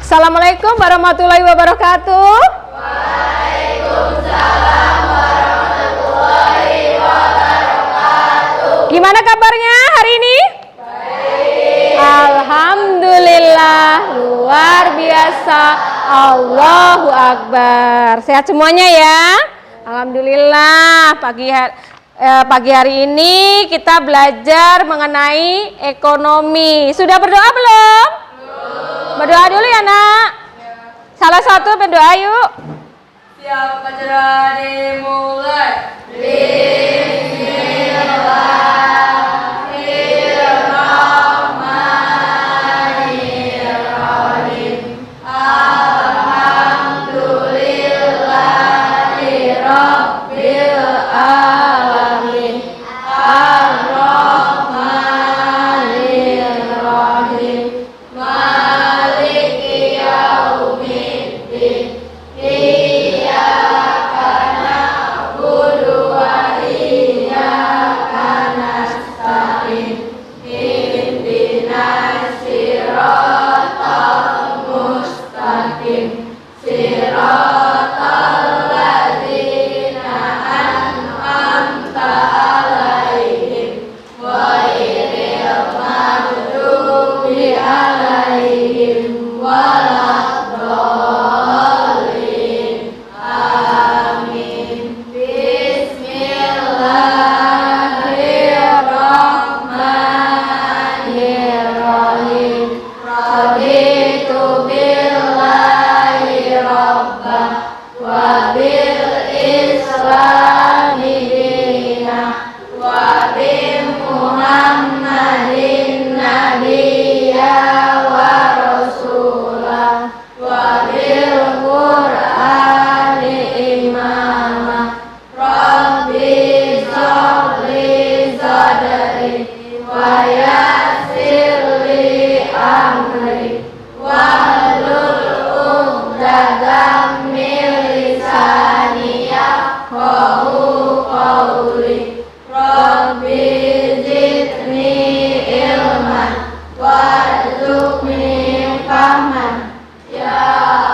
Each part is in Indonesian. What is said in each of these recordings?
Assalamualaikum warahmatullahi wabarakatuh. Waalaikumsalam warahmatullahi wabarakatuh. Gimana kabarnya hari ini? Baik. Alhamdulillah, luar biasa. Allahu Akbar. Sehat semuanya ya? Alhamdulillah. Pagi hari ini kita belajar mengenai ekonomi. Sudah berdoa belum? Berdoa dulu ya nak. Salah satu berdoa yuk. Siap, acara dimulai. Bismillahirrahmanirrahim. Alhamdulillahirabbil alamin. Ar-Rahmanir-Rahim. Maliki yaumiddin. Iyyaka na'budu wa iyyaka nasta'in. Ihdinas siratal mustaqim. Siratal ladzina an'amta 'alaihim ghairil maghdubi 'alaihim waladdallin. Amin. Bismillahirrahmanirrahim. Raditu billahi rabbah wa bil islami dinah wa bi Muhammadin nabiyya wa rasulah wa bil Qur'ani imama. Rabbi sholli sadri wa yassir li amri wahlul 'uqdatam min lisani yafqahu qawli. Rabbi zidni ilman warzuqni fahman. Ya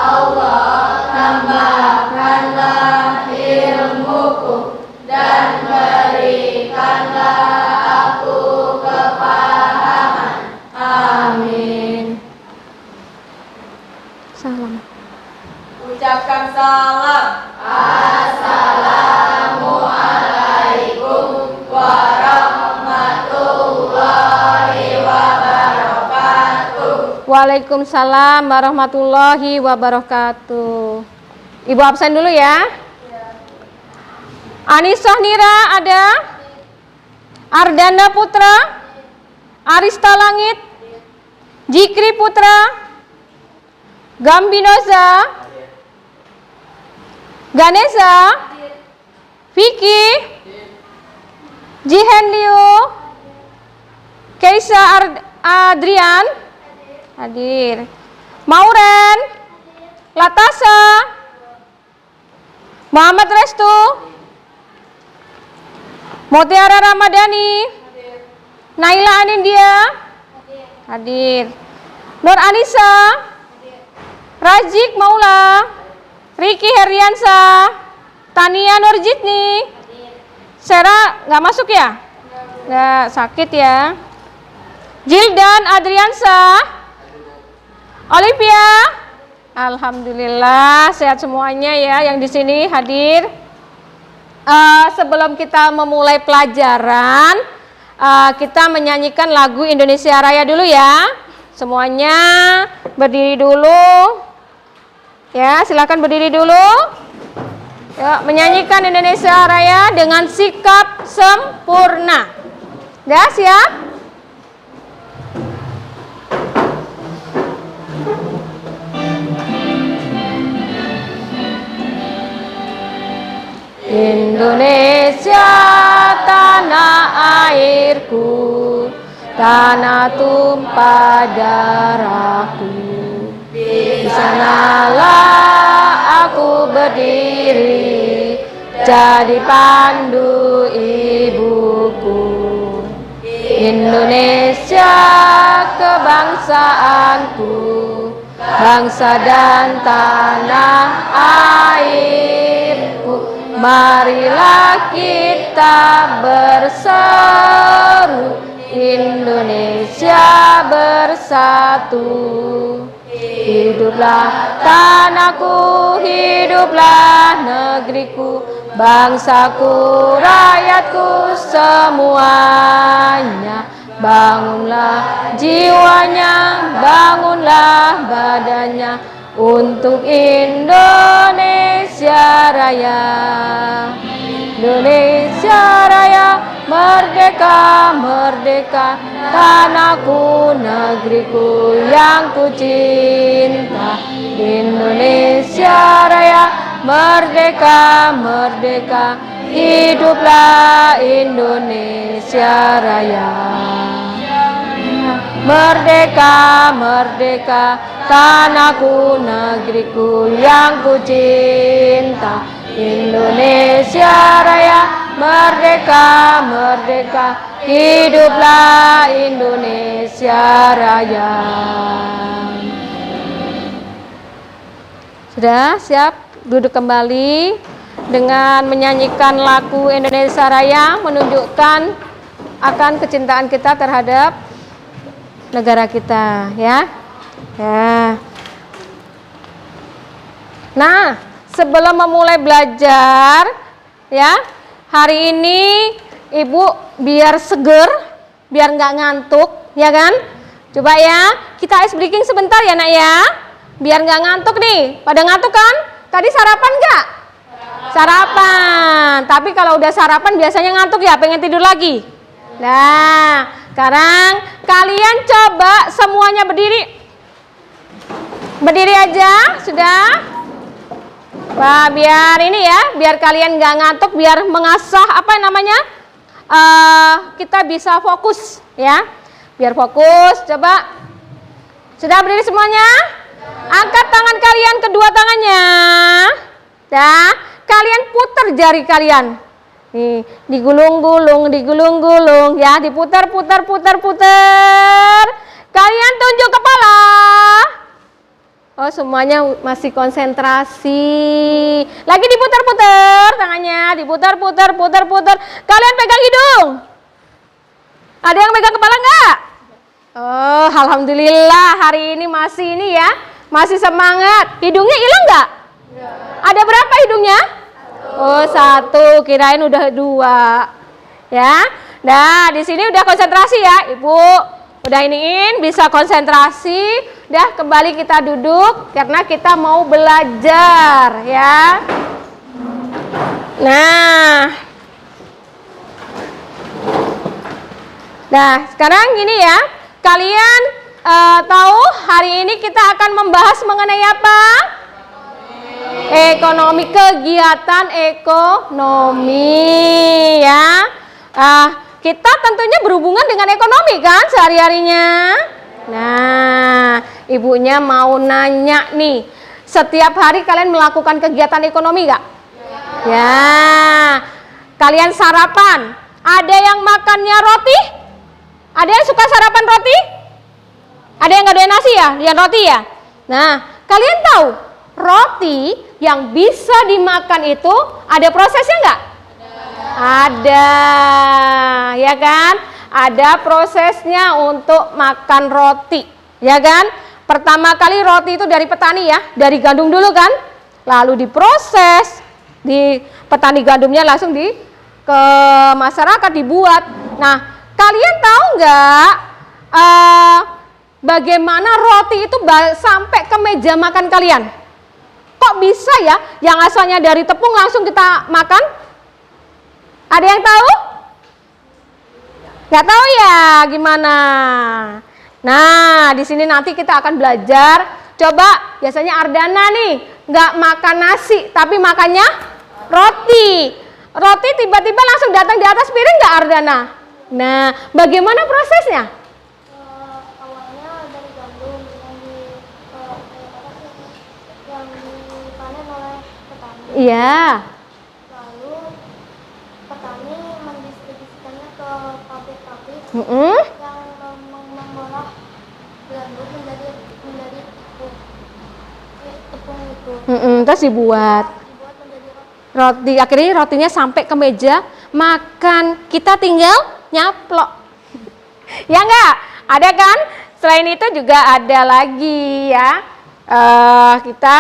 Allah, tambahkanlah ilmuku dan berikanlah aku kepahaman. Amin. Salam. Ucapkan salam. Assalamualaikum warahmatullahi wabarakatuh. Waalaikumsalam warahmatullahi wabarakatuh. Ibu absen dulu ya. Anisah Nira ada. Ardanda Putra. Arista Langit. Jikri Putra. Gambinoza. Ganesa. Vicky. Jihen Liu. Keisa Adrian. Hadir. Mauren. Latasa. Muhammad Restu. Mutiara Ramadhani. Naila Anindya. Hadir. Nur Anissa. Razik Maula. Riki Heriansa. Tania Nurjitni. Sera nggak masuk ya? Nggak, sakit ya. Jildan Adriansa. Olivia. Alhamdulillah sehat semuanya ya yang di sini hadir. Sebelum kita memulai pelajaran, kita menyanyikan lagu Indonesia Raya dulu ya. Semuanya berdiri dulu. Ya, silakan berdiri dulu. Ya, menyanyikan Indonesia Raya dengan sikap sempurna. Ya, siap? Indonesia tanah airku, tanah tumpah darahku. Di sanalah aku berdiri, jadi pandu ibuku. Indonesia kebangsaanku, bangsa dan tanah airku. Marilah kita berseru, Indonesia bersatu. Hiduplah tanahku, hiduplah negeriku, bangsaku, rakyatku semuanya. Bangunlah jiwanya, bangunlah badannya untuk Indonesia Raya. Indonesia Raya, merdeka, merdeka, tanahku, negeriku yang ku cinta. Indonesia Raya, merdeka, merdeka, hiduplah Indonesia Raya. Merdeka, merdeka, tanahku, negeriku yang ku cinta. Indonesia Raya, merdeka, merdeka, hiduplah Indonesia Raya. Sudah siap duduk kembali dengan menyanyikan lagu Indonesia Raya, menunjukkan akan kecintaan kita terhadap negara kita, ya. Ya. Nah, sebelum memulai belajar, ya, hari ini Ibu biar seger, biar nggak ngantuk, ya kan? Coba ya, kita ice breaking sebentar ya nak ya, biar nggak ngantuk nih. Pada ngantuk kan? Tadi sarapan nggak? Sarapan. Tapi kalau udah sarapan biasanya ngantuk ya, pengen tidur lagi. Nah, sekarang kalian coba semuanya berdiri. Berdiri aja, sudah. Wah, biar ini ya, biar kalian nggak ngantuk, biar mengasah apa namanya, kita bisa fokus ya, biar fokus. Coba, sudah berdiri semuanya? Angkat tangan kalian, kedua tangannya, ya. Kalian putar jari kalian, nih, digulung-gulung, digulung-gulung, ya, diputar, putar, putar, putar. Kalian tunjuk kepala. Oh, semuanya masih konsentrasi. Lagi diputar-putar tangannya, diputar-putar, putar-putar. Kalian pegang hidung. Ada yang pegang kepala enggak? Oh, alhamdulillah hari ini masih ini ya, masih semangat. Hidungnya hilang enggak? Ya. Ada berapa hidungnya? Oh, 1. Kirain udah 2. Ya. Nah, di sini udah konsentrasi ya, Ibu. Udah iniin, bisa konsentrasi. Udah, kembali kita duduk karena kita mau belajar ya. Nah, sekarang gini ya. Kalian tahu hari ini kita akan membahas mengenai apa? Ekonomi, kegiatan ekonomi ya. Kita tentunya berhubungan dengan ekonomi kan sehari-harinya. Nah, ibunya mau nanya nih, setiap hari kalian melakukan kegiatan ekonomi gak? Ya. Kalian sarapan, ada yang makannya roti? Ada yang suka sarapan roti? Ada yang gak doyan nasi ya? Doyan roti ya? Nah, kalian tahu roti yang bisa dimakan itu ada prosesnya gak? Ada, ya kan? Ada prosesnya untuk makan roti, ya kan? Pertama kali roti itu dari petani ya, dari gandum dulu kan? Lalu diproses, di petani gandumnya langsung ke masyarakat dibuat. Nah, kalian tahu nggak bagaimana roti itu sampai ke meja makan kalian? Kok bisa ya, yang asalnya dari tepung langsung kita makan? Ada yang tahu? Nggak tahu ya gimana? Nah, di sini nanti kita akan belajar. Coba, biasanya Ardana nih nggak makan nasi, tapi makannya roti. Roti tiba-tiba langsung datang di atas piring nggak Ardana? Nah, bagaimana prosesnya? Awalnya dari gandum yang dipanen oleh petani. Iya. Yang mengolah gandum menjadi tepung. gitu. Terus dibuat Dibuat menjadi roti. roti, akhirnya rotinya sampai ke meja makan, kita tinggal nyaplok. Ya enggak? Ada kan? Selain itu juga ada lagi ya. Kita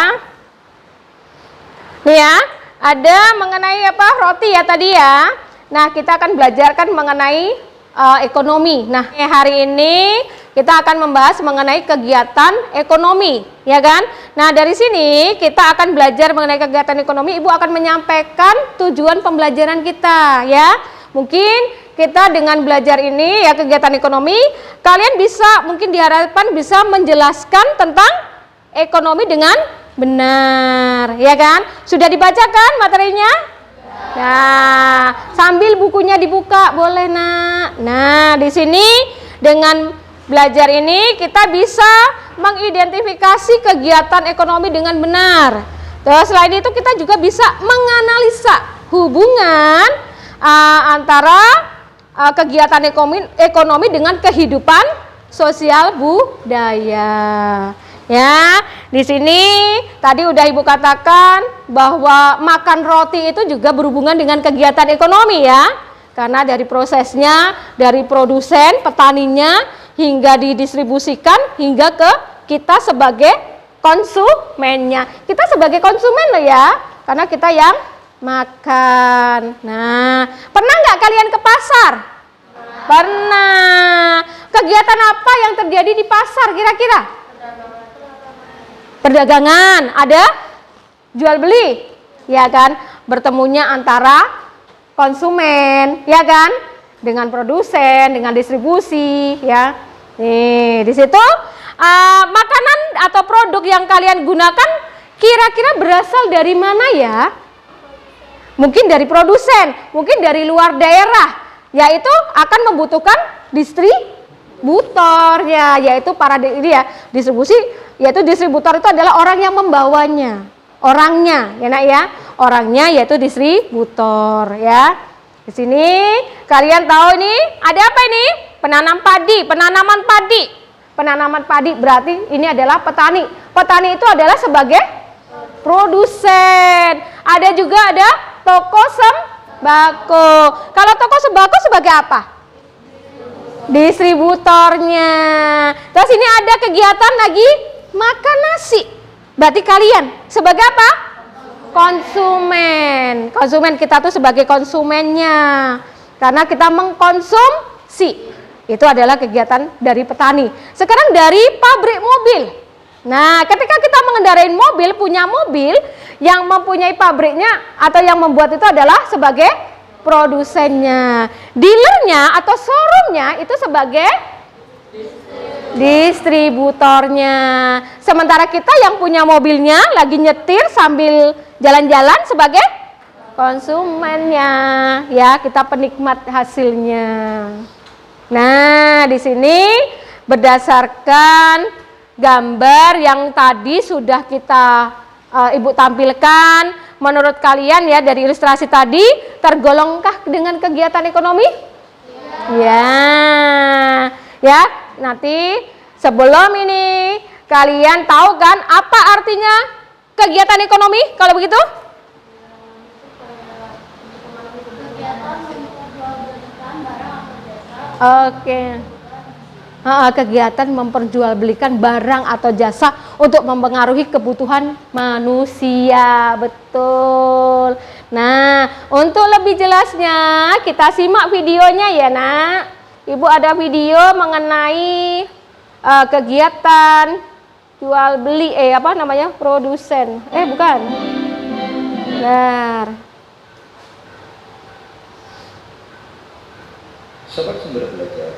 nih ya, ada mengenai apa? Roti ya tadi ya. Nah, kita akan belajarkan mengenai ekonomi. Nah, hari ini kita akan membahas mengenai kegiatan ekonomi, ya kan? Nah, dari sini kita akan belajar mengenai kegiatan ekonomi. Ibu akan menyampaikan tujuan pembelajaran kita, ya. Mungkin kita dengan belajar ini ya kegiatan ekonomi, kalian bisa mungkin diharapkan bisa menjelaskan tentang ekonomi dengan benar, ya kan? Sudah dibacakan materinya? Nah, sambil bukunya dibuka boleh, Nak. Nah, di sini dengan belajar ini kita bisa mengidentifikasi kegiatan ekonomi dengan benar. Terus selain itu kita juga bisa menganalisa hubungan antara kegiatan ekonomi dengan kehidupan sosial budaya. Ya, di sini tadi udah Ibu katakan bahwa makan roti itu juga berhubungan dengan kegiatan ekonomi ya. Karena dari prosesnya, dari produsen, petaninya, hingga didistribusikan, hingga ke kita sebagai konsumennya. Kita sebagai konsumen loh ya, karena kita yang makan. Nah, pernah nggak kalian ke pasar? Pernah. Kegiatan apa yang terjadi di pasar kira-kira? Perdagangan, ada jual beli, ya kan? Bertemunya antara konsumen, ya kan? Dengan produsen, dengan distribusi, ya. Nih, di situ makanan atau produk yang kalian gunakan kira-kira berasal dari mana ya? Mungkin dari produsen, mungkin dari luar daerah, yaitu akan membutuhkan distributornya, yaitu para distribusi, yaitu distributor itu adalah orang yang membawanya, orangnya, ya Nak ya, orangnya yaitu distributor ya. Di sini kalian tahu ini ada apa ini? Penanaman padi berarti ini adalah petani. Petani itu adalah sebagai produsen. Ada juga ada toko sembako. Kalau toko sembako sebagai apa? Distributornya. Terus ini ada kegiatan lagi makan nasi. Berarti kalian sebagai apa? Konsumen. Konsumen kita tuh sebagai konsumennya. Karena kita mengkonsumsi. Itu adalah kegiatan dari petani. Sekarang dari pabrik mobil. Nah, ketika kita mengendarai mobil, punya mobil yang mempunyai pabriknya atau yang membuat itu adalah sebagai produsennya. Dealernya atau showroomnya itu sebagai distributornya. Sementara kita yang punya mobilnya lagi nyetir sambil jalan-jalan sebagai konsumennya. Ya, kita penikmat hasilnya. Nah, di sini berdasarkan gambar yang tadi sudah kita Ibu tampilkan, menurut kalian ya dari ilustrasi tadi tergolongkah dengan kegiatan ekonomi? Ya. Ya, nanti sebelum ini kalian tahu kan apa artinya kegiatan ekonomi kalau begitu? Oke. Kegiatan memperjualbelikan barang atau jasa untuk mempengaruhi kebutuhan manusia. Betul. Nah, untuk lebih jelasnya kita simak videonya ya Nak. Ibu ada video mengenai kegiatan jual beli produsen. Bukan. Benar. Sobat Sumber Belajar,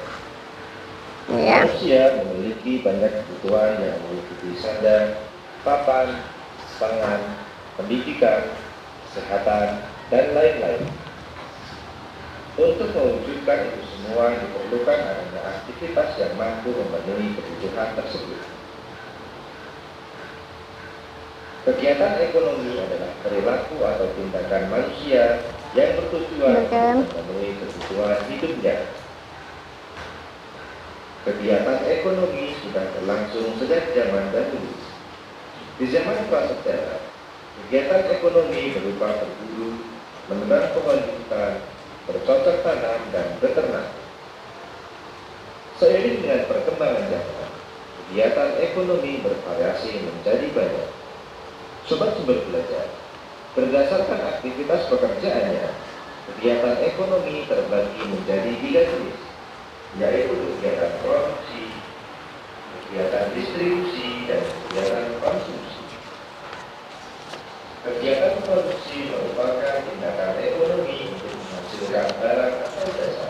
Ya. manusia memiliki banyak kebutuhan yang meliputi sandang, papan, pangan, pendidikan, kesehatan, dan lain-lain. Untuk mewujudkan itu semua diperlukan adanya aktivitas yang mampu memenuhi kebutuhan tersebut. Kegiatan ekonomi adalah perilaku atau tindakan manusia yang bertujuan untuk memenuhi kebutuhan hidupnya. Kegiatan ekonomi sudah berlangsung sejak zaman dahulu. Di zaman prasejarah, kegiatan ekonomi berupa berburu, menebang pohon hutan, bercocok tanam, dan beternak. Seiring dengan perkembangan zaman, kegiatan ekonomi bervariasi menjadi banyak. Sobat Sumber Belajar, berdasarkan aktivitas pekerjaannya, kegiatan ekonomi terbagi menjadi 3 jenis, yaitu kegiatan produksi, kegiatan distribusi, dan kegiatan konsumsi. Kegiatan produksi merupakan tindakan ekonomi untuk menghasilkan barang atau jasa.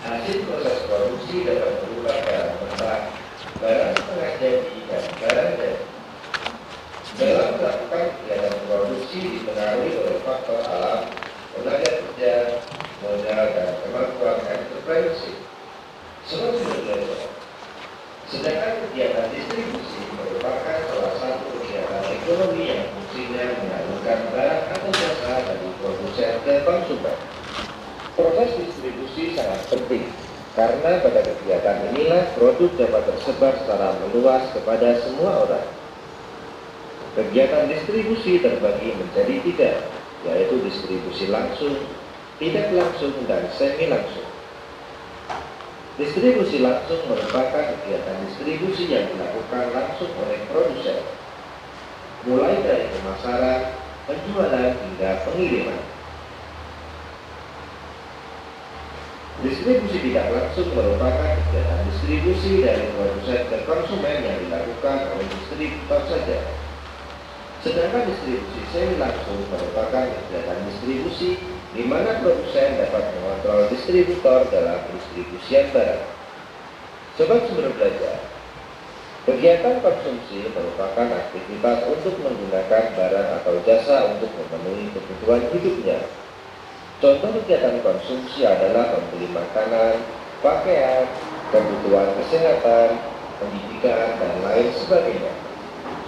Hasil proses produksi dapat berupa barang mentah, barang setengah jadi, dan barang jadi. Dalam melakukan kegiatan produksi dipengaruhi oleh faktor alam, tenaga kerja, modal, dan kemampuan entrepreneurship. Semua sudah belajar. Sedangkan kegiatan distribusi merupakan salah satu kegiatan ekonomi yang fungsinya menyalurkan barang atau jasa dari produsen ke konsumen. Proses distribusi sangat penting karena pada kegiatan inilah produk dapat tersebar secara meluas kepada semua orang. Kegiatan distribusi terbagi menjadi 3, yaitu distribusi langsung, tidak langsung, dan semi langsung. Distribusi langsung merupakan kegiatan distribusi yang dilakukan langsung oleh produsen, mulai dari pemasaran, penjualan, hingga pengiriman. Distribusi tidak langsung merupakan kegiatan distribusi dari produsen ke konsumen yang dilakukan oleh distributor saja. Sedangkan distribusi semi langsung merupakan kegiatan distribusi di mana produsen dapat mengontrol distributor dalam distribusian barang. Sobat Sumber Belajar, kegiatan konsumsi merupakan aktivitas untuk menggunakan barang atau jasa untuk memenuhi kebutuhan hidupnya. Contoh kegiatan konsumsi adalah membeli makanan, pakaian, kebutuhan kesehatan, pendidikan, dan lain sebagainya.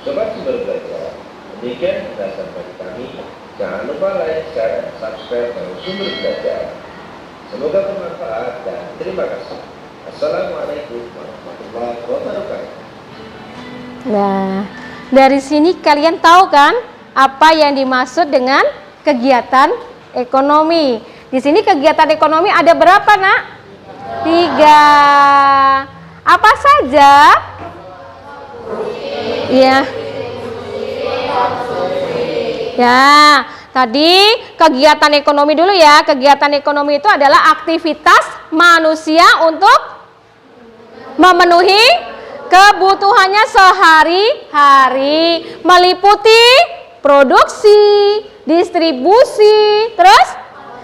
Sobat Sumber Belajar, demikian penjelasan dari kami. Jangan lupa like, share, dan subscribe channel Sumber Belajar. Semoga bermanfaat dan terima kasih. Assalamualaikum warahmatullahi wabarakatuh. Nah, dari sini kalian tahu kan apa yang dimaksud dengan kegiatan ekonomi. Di sini kegiatan ekonomi ada berapa, Nak? 3. Apa saja? Iya. Ya, tadi kegiatan ekonomi dulu ya. Kegiatan ekonomi itu adalah aktivitas manusia untuk memenuhi kebutuhannya sehari-hari, meliputi produksi, distribusi, terus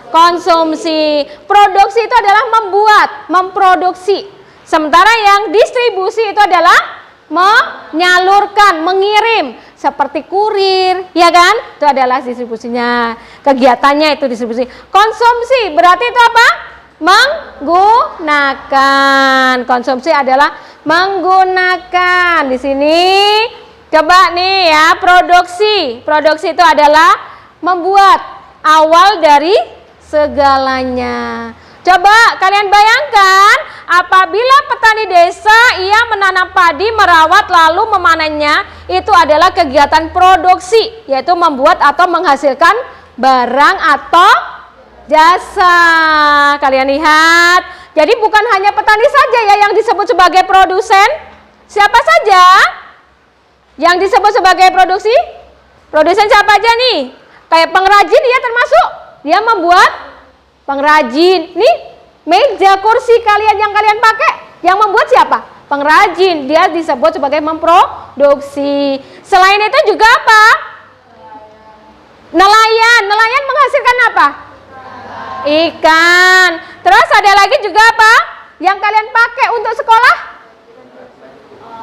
konsumsi. Produksi itu adalah membuat, memproduksi. Sementara yang distribusi itu adalah menyalurkan, mengirim, seperti kurir, ya kan? Itu adalah distribusinya. Kegiatannya itu distribusi. Konsumsi berarti itu apa? Menggunakan. Konsumsi adalah menggunakan. Di sini coba nih ya, produksi. Produksi itu adalah membuat, awal dari segalanya. Coba kalian bayangkan, apabila petani desa ia menanam padi, merawat lalu memanennya, itu adalah kegiatan produksi, yaitu membuat atau menghasilkan barang atau jasa. Kalian lihat, jadi bukan hanya petani saja ya yang disebut sebagai produsen. Siapa saja yang disebut sebagai produksi? Produsen siapa aja nih? Kayak pengrajin dia termasuk, dia membuat. Pengrajin, nih meja kursi kalian yang kalian pakai, yang membuat siapa? Pengrajin, dia disebut sebagai memproduksi. Selain itu juga apa? Nelayan, nelayan menghasilkan apa? Ikan. Terus ada lagi juga apa? Yang kalian pakai untuk sekolah?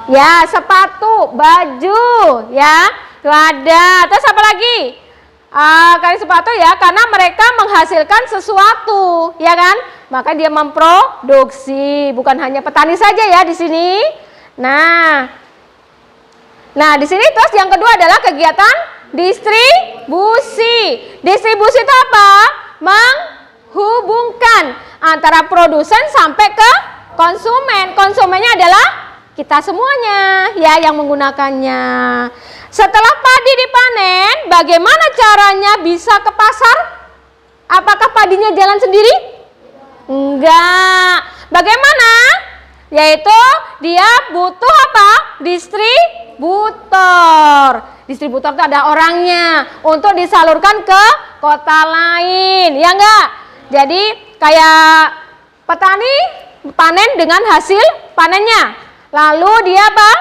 Ya, sepatu, baju, ya, itu ada. Terus apa lagi? Kali sepatu ya, karena mereka menghasilkan sesuatu, ya kan? Maka dia memproduksi, bukan hanya petani saja ya di sini. Nah di sini terus yang kedua adalah kegiatan distribusi. Distribusi itu apa? Menghubungkan antara produsen sampai ke konsumen. Konsumennya adalah Kita semuanya ya yang menggunakannya. Setelah padi dipanen, bagaimana caranya bisa ke pasar? Apakah padinya jalan sendiri? Enggak. Bagaimana? Yaitu dia butuh apa? Distributor. Distributor itu ada orangnya untuk disalurkan ke kota lain, ya enggak? Jadi kayak petani panen dengan hasil panennya. Lalu dia apa?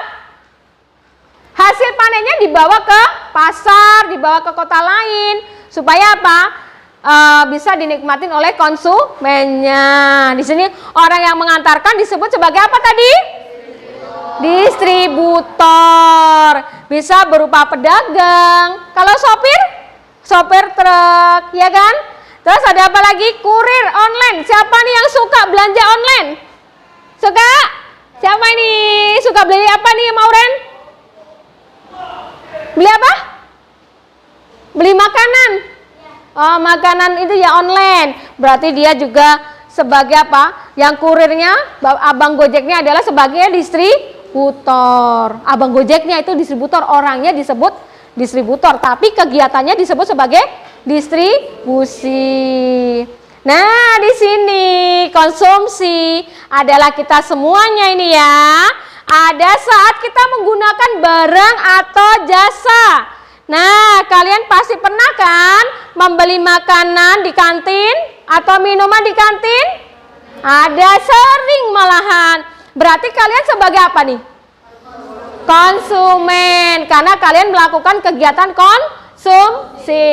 Hasil panennya dibawa ke pasar, dibawa ke kota lain supaya apa? Bisa dinikmatin oleh konsumennya. Di sini orang yang mengantarkan disebut sebagai apa tadi? Distributor. Bisa berupa pedagang. Kalau sopir? Sopir truk, ya kan? Terus ada apa lagi? Kurir online. Siapa nih yang suka belanja online? Suka? Siapa ini? Suka beli apa nih, Mauren? Beli apa? Beli makanan. Oh, makanan itu ya online. Berarti dia juga sebagai apa? Yang kurirnya, abang Gojeknya adalah sebagai distributor. Abang Gojeknya itu distributor, orangnya disebut distributor, tapi kegiatannya disebut sebagai distribusi. Nah, di sini konsumsi adalah kita semuanya ini ya. Ada saat kita menggunakan barang atau jasa. Nah, kalian pasti pernah kan membeli makanan di kantin atau minuman di kantin? Ada, sering malahan. Berarti kalian sebagai apa nih? Konsumen, karena kalian melakukan kegiatan konsumsi,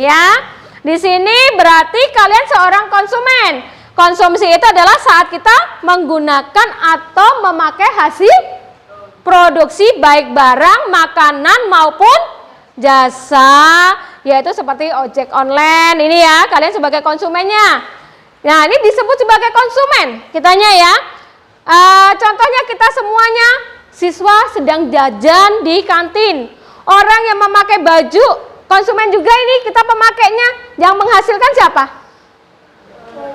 ya. Di sini berarti kalian seorang konsumen. Konsumsi itu adalah saat kita menggunakan atau memakai hasil produksi baik barang, makanan maupun jasa, yaitu seperti ojek online ini ya, kalian sebagai konsumennya. Nah, ini disebut sebagai konsumen kitanya ya. Contohnya kita semuanya siswa sedang jajan di kantin. Orang yang memakai baju, konsumen juga ini, kita pemakainya. Yang menghasilkan siapa?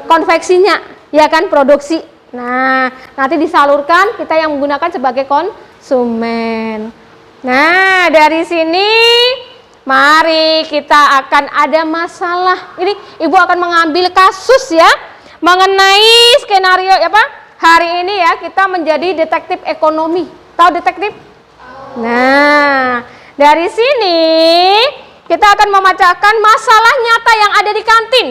Konveksinya, ya kan, produksi. Nah, nanti disalurkan, kita yang menggunakan sebagai konsumen. Nah, dari sini mari kita akan ada masalah. Ini Ibu akan mengambil kasus ya mengenai skenario apa? Hari ini ya kita menjadi detektif ekonomi. Tahu detektif? Nah, dari sini kita akan memecahkan masalah nyata yang ada di kantin.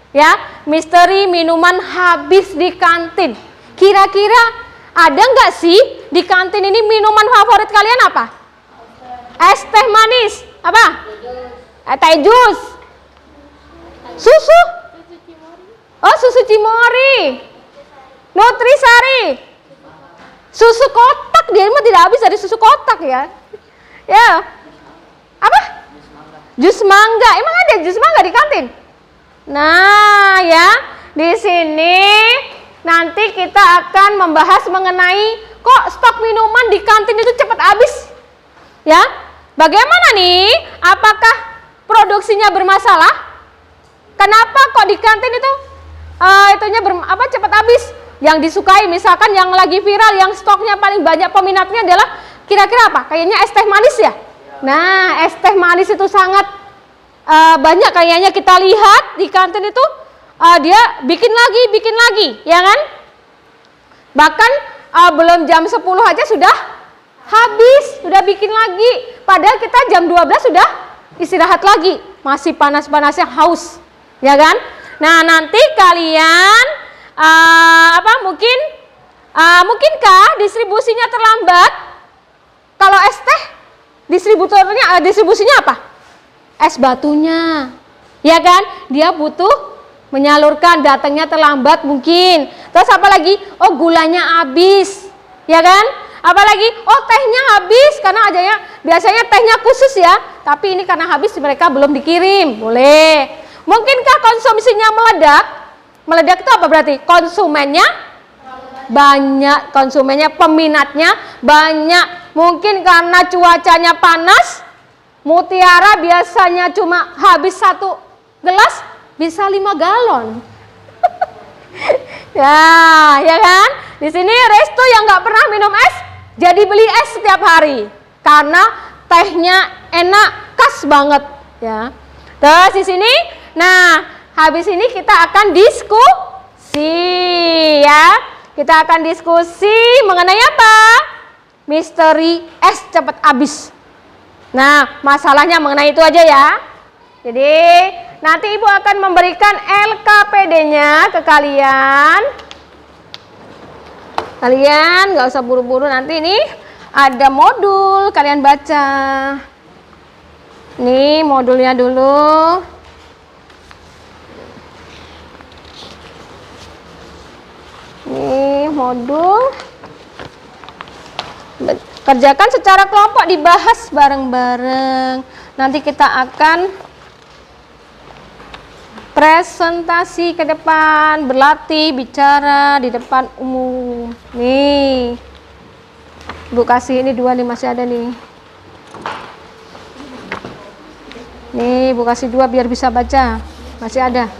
Ya, misteri minuman habis di kantin. Kira-kira ada nggak sih di kantin ini minuman favorit kalian apa? Es teh manis, apa? Teh jus, susu, oh susu Cimory, Nutrisari, susu kotak. Dia mah tidak habis dari susu kotak ya. Ya, apa? Jus mangga. Emang ada jus mangga di kantin? Nah ya, di sini nanti kita akan membahas mengenai kok stok minuman di kantin itu cepat habis. Ya, bagaimana nih? Apakah produksinya bermasalah? Kenapa kok di kantin itu cepat habis? Yang disukai misalkan yang lagi viral, yang stoknya paling banyak peminatnya adalah kira-kira apa? Kayaknya es teh manis ya. Nah, es teh manis itu sangat banyak kayaknya kita lihat di kantin itu dia bikin lagi, ya kan? Bahkan belum jam 10 aja sudah habis, sudah bikin lagi. Padahal kita jam 12 sudah istirahat lagi, masih panas-panasnya haus, ya kan? Nah, nanti kalian mungkinkah distribusinya terlambat? Kalau es teh distribusinya apa? Es batunya, ya kan? Dia butuh menyalurkan, datangnya terlambat mungkin. Terus apa lagi? Oh, gulanya habis, ya kan? Apalagi, oh tehnya habis karena biasanya tehnya khusus ya, tapi ini karena habis mereka belum dikirim. Boleh. Mungkinkah konsumsinya meledak? Meledak itu apa berarti? Konsumennya banyak, peminatnya banyak. Mungkin karena cuacanya panas, mutiara biasanya cuma habis 1 gelas, bisa 5 galon. Ya kan? Di sini Restu yang nggak pernah minum es Jadi beli es setiap hari karena tehnya enak, khas banget ya. Terus di sini, nah habis ini kita akan diskusi ya. Kita akan diskusi mengenai apa? Misteri es cepat habis. Nah, masalahnya mengenai itu aja ya. Jadi nanti Ibu akan memberikan LKPD-nya ke kalian. Kalian nggak usah buru-buru, nanti ini ada modul kalian baca. Nih modulnya dulu. Nih modul. Kerjakan secara kelompok, dibahas bareng-bareng. Nanti kita akan presentasi ke depan, berlatih bicara di depan umum. Nih, Bu kasih ini 2 nih, masih ada nih. Nih, Bu kasih 2 biar bisa baca, masih ada.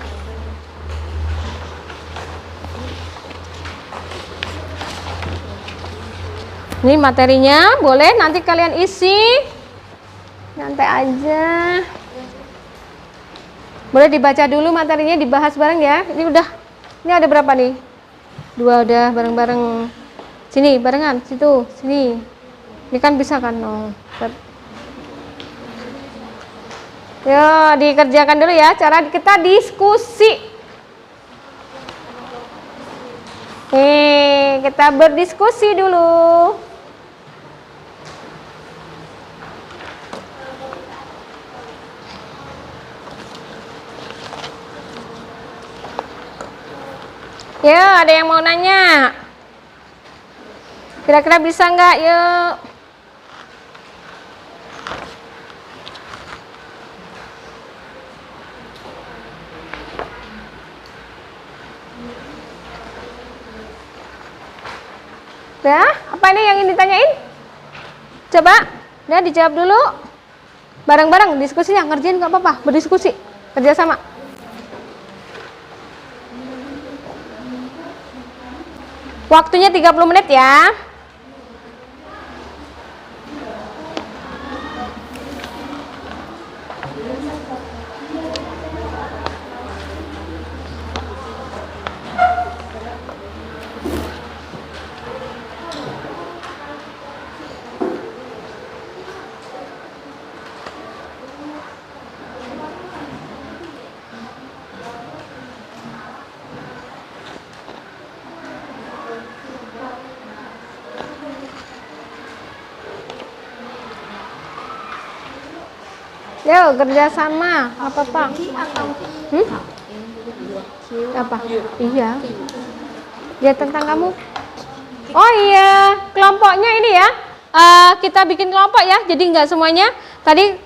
Ini materinya, boleh nanti kalian isi, nyantai aja. Boleh dibaca dulu materinya, dibahas bareng ya. Ini udah, ini ada berapa nih? 2 udah bareng-bareng. Sini, barengan, situ, sini. Ini kan bisa kan? Oh. Yo, dikerjakan dulu ya, cara kita diskusi. Nih, kita berdiskusi dulu. Ya, ada yang mau nanya? Kira-kira bisa nggak? Yuk. Ya, apa ini yang ingin ditanyain? Coba, ya dijawab dulu. Bareng-bareng diskusinya, ngerjain nggak apa-apa, berdiskusi, kerjasama. Waktunya 30 menit ya. Yo, kerjasama, apa-apa. Apa? Iya. Ya, tentang kamu. Oh iya, kelompoknya ini ya. Kita bikin kelompok ya, jadi nggak semuanya. Tadi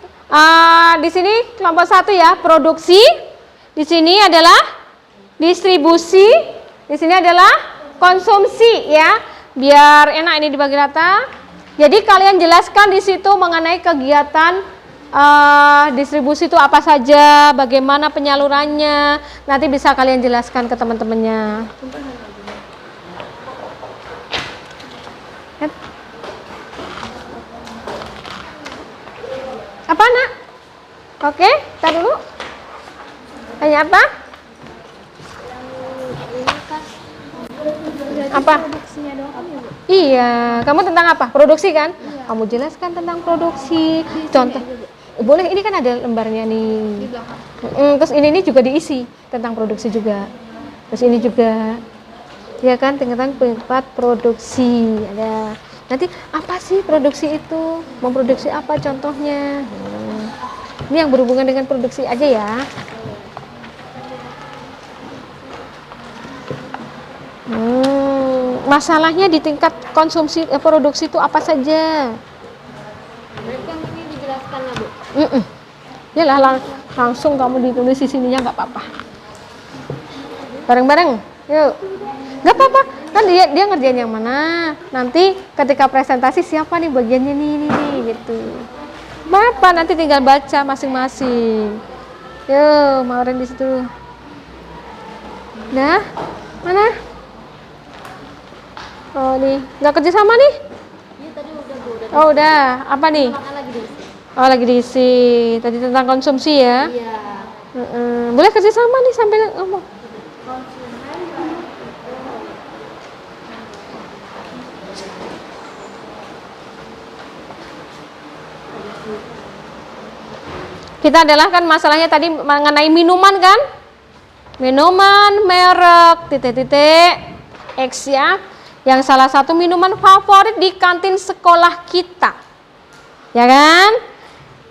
di sini kelompok 1 ya, produksi. Di sini adalah distribusi. Di sini adalah konsumsi ya. Biar enak ini dibagi rata. Jadi kalian jelaskan di situ mengenai kegiatan distribusi itu apa saja, bagaimana penyalurannya, nanti bisa kalian jelaskan ke teman-temannya. Apa nak? Oke, tar dulu. Tanya apa? Apa? Iya, kamu tentang apa? Produksi kan? Kamu jelaskan tentang produksi. Contoh. Boleh, ini kan ada lembarnya nih. Terus ini juga diisi tentang produksi juga. Terus ini juga, ya kan, tentang tempat produksi ada. Nanti apa sih produksi itu? Memproduksi apa contohnya? Ini yang berhubungan dengan produksi aja ya. Masalahnya di tingkat konsumsi produksi itu apa saja? Yalah, langsung kamu ditulis di sininya nggak apa-apa. Bareng-bareng, yuk. Nggak apa-apa, kan dia ngerjain yang mana. Nanti ketika presentasi siapa nih bagiannya nih gitu. Apa nanti tinggal baca masing-masing. Yuk, Mauren di situ. Nah, mana? Oh nih, nggak kerja sama nih? Oh udah, apa nih? Makan lagi diisi. Oh lagi diisi. Tadi tentang konsumsi ya? Iya. Boleh kerja sama nih sambil ngomong. Konsumen Kita adalah kan masalahnya tadi mengenai minuman kan? Minuman merek titik-titik X ya. Yang salah satu minuman favorit di kantin sekolah kita. Ya kan?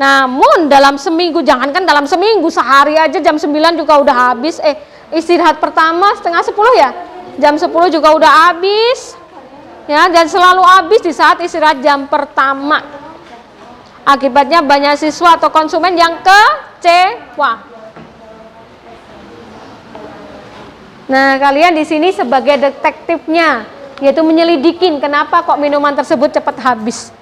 Namun dalam seminggu, jangankan dalam seminggu, sehari aja jam 9 juga udah habis. Istirahat pertama setengah 10 ya? Jam 10 juga udah habis. Ya, dan selalu habis di saat istirahat jam pertama. Akibatnya banyak siswa atau konsumen yang kecewa. Nah, kalian di sini sebagai detektifnya, yaitu menyelidikin kenapa kok minuman tersebut cepat habis.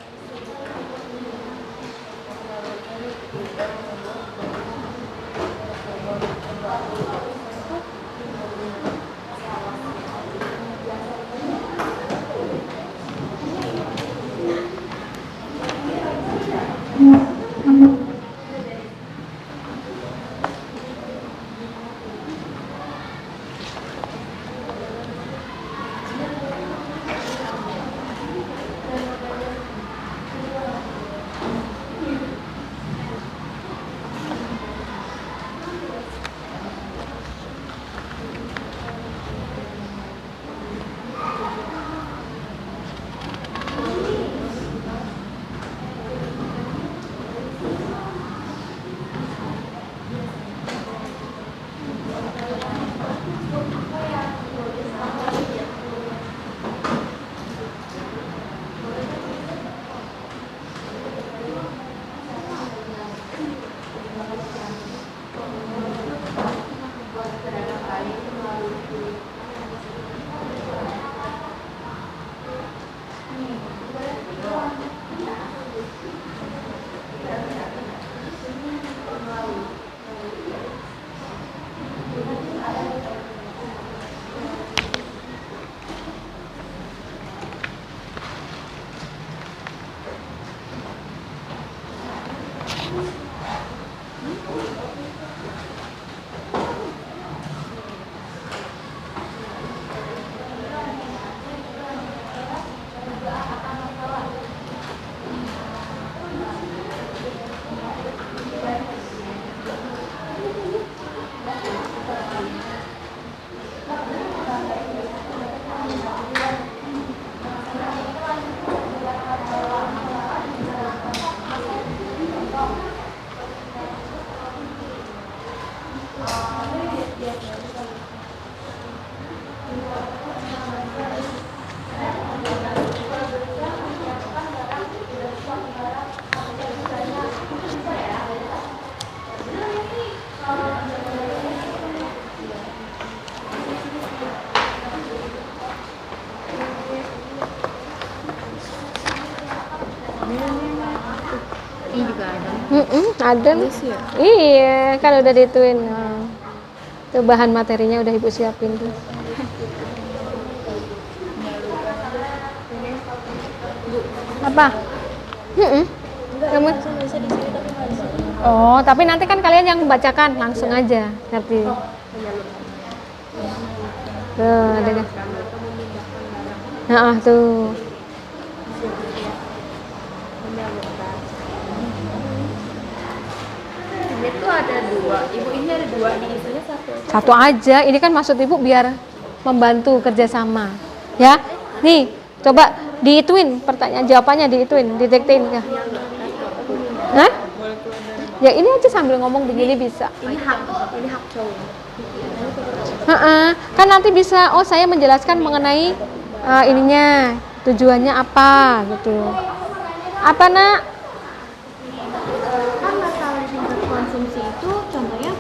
Ini juga ada. Ada. Iya, kan udah dituin. Nah, itu bahan materinya udah ibu siapin tuh. Apa? Kamu? Oh, tapi nanti kan kalian yang membacakan langsung aja, ngerti? Tuh, ada kan? Nah, tuh. Itu ada dua. Ibu ini ada dua, diisinya satu. Satu aja, ini kan maksud ibu biar membantu kerjasama. Ya, nih, coba diituin pertanyaan jawabannya, diituin, dideketin ya. Hah? Ya ini aja sambil ngomong begini bisa. Ini hak cowok. Kan nanti bisa, oh saya menjelaskan mengenai ininya, tujuannya apa gitu. Apa nak? Kan masalah tingkat konsumsi itu contohnya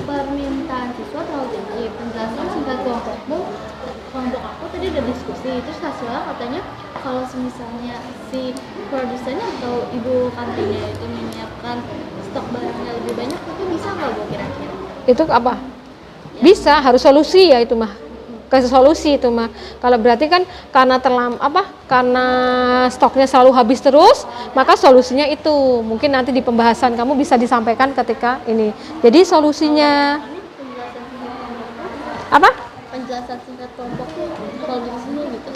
permintaan siswa terlalu tinggi. Penjelasan singkat kelompokmu, kelompok aku tadi udah diskusi, terus hasilnya katanya kalau misalnya si produsennya atau ibu kantinnya itu menyiapkan stok barangnya lebih banyak, itu bisa nggak Bu kira-kira? Itu apa? Bisa, harus solusi ya itu mah. ke solusi itu mah. Kalau berarti kan karena karena stoknya selalu habis terus, maka solusinya itu mungkin nanti di pembahasan kamu bisa disampaikan ketika ini. Jadi solusinya apa? Penjelasan singkat kelompok tuh solusinya gitu.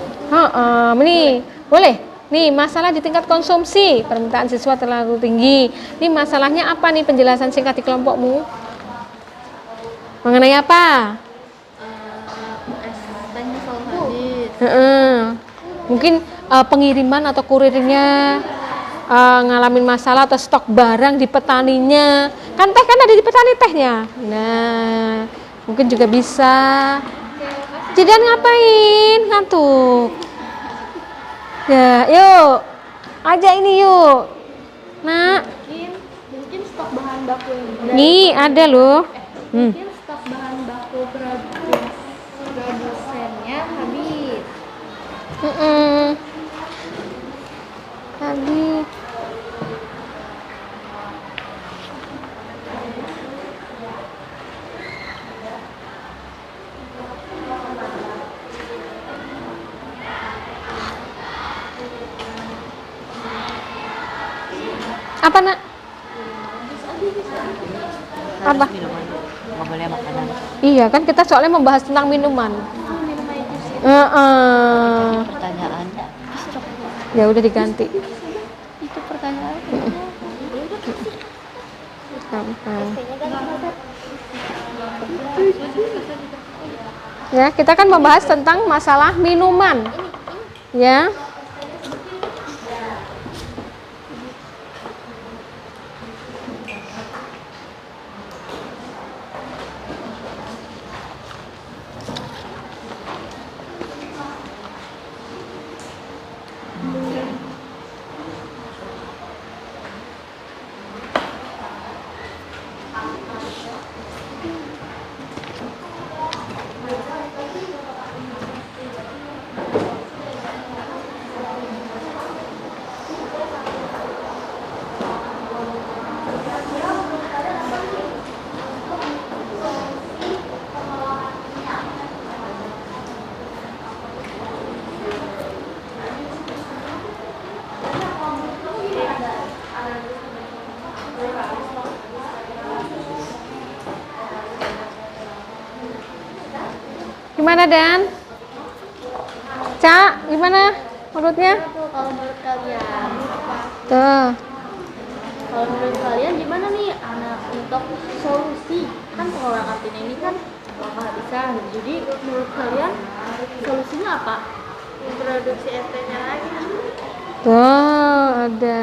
Nih boleh. Nih masalah di tingkat konsumsi, permintaan siswa terlalu tinggi. Ini masalahnya apa nih penjelasan singkat di kelompokmu? Mengenai apa? Tanya soal hadis. Mungkin pengiriman atau kurirnya ngalamin masalah atau stok barang di petaninya. Kan teh kan ada di petani tehnya. Nah, mungkin juga bisa. Jadian ngapain? Ngantuk. Ya, yuk. Aja ini yuk. Nak. Mungkin stok bahan baku yang Nih, ada loh. mungkin stok bahan baku produsennya habis. Habis. Apa nak? Apa? Minuman, nggak boleh makanan. Iya kan kita soalnya membahas tentang minuman. Pertanyaan. Ya udah diganti. Itu pertanyaan. Gampang. Ya kita kan membahas tentang masalah minuman. Ya. Gimana Dan? Cak, gimana menurutnya? Kalau menurut kalian, Tuh. kalau menurut kalian gimana nih anak untuk solusi? Kan pengelola kantin ini kan kehabisan. Jadi menurut kalian solusinya apa? Introduksi ST-nya lagi. Tuh, ada.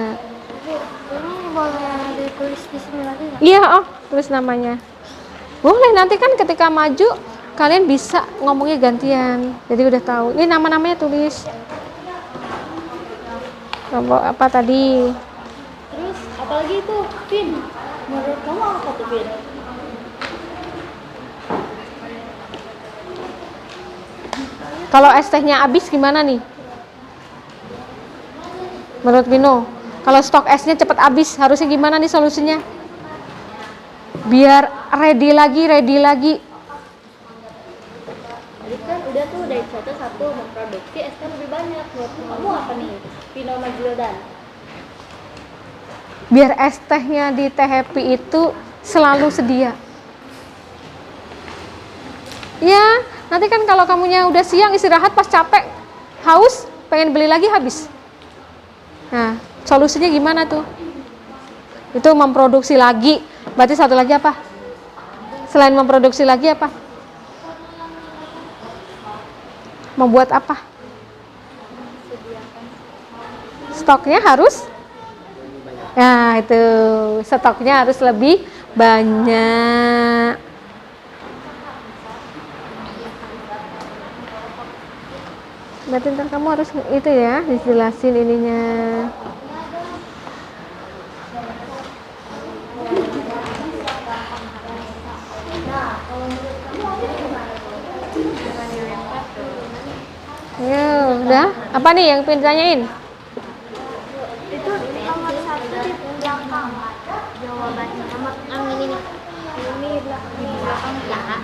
Ini boleh ditulis di sini lagi nggak? Iya, tulis namanya. Boleh, nanti kan ketika maju kalian bisa ngomongnya gantian. Jadi udah tahu. Ini nama-namanya tulis. Kelompok apa tadi? Terus apalagi itu, Vin? Menurut kamu apa tuh, Vin? Kalau es tehnya habis gimana nih? Menurut Vino, kalau stok esnya cepat habis, harusnya gimana nih solusinya? Biar ready lagi. Jadi kan udah tuh dari satu memproduksi es teh lebih banyak. Menurut kamu apa nih, Vino sama Juldan? Biar es tehnya di Teh Happy itu selalu sedia. Ya, nanti kan kalau kamunya udah siang istirahat pas capek, haus, pengen beli lagi habis. Nah, solusinya gimana tuh? Itu memproduksi lagi. Berarti satu lagi apa? Selain memproduksi lagi apa? Membuat apa? Stoknya harus? Nah, itu stoknya harus lebih banyak. Berarti ntar kamu harus itu ya, dijelasin ininya. Ya, udah. Apa nih yang pengen ditanyain? Itu nomor 1 di belakang. Jawabannya nomor ini nih. Ini di belakang ya.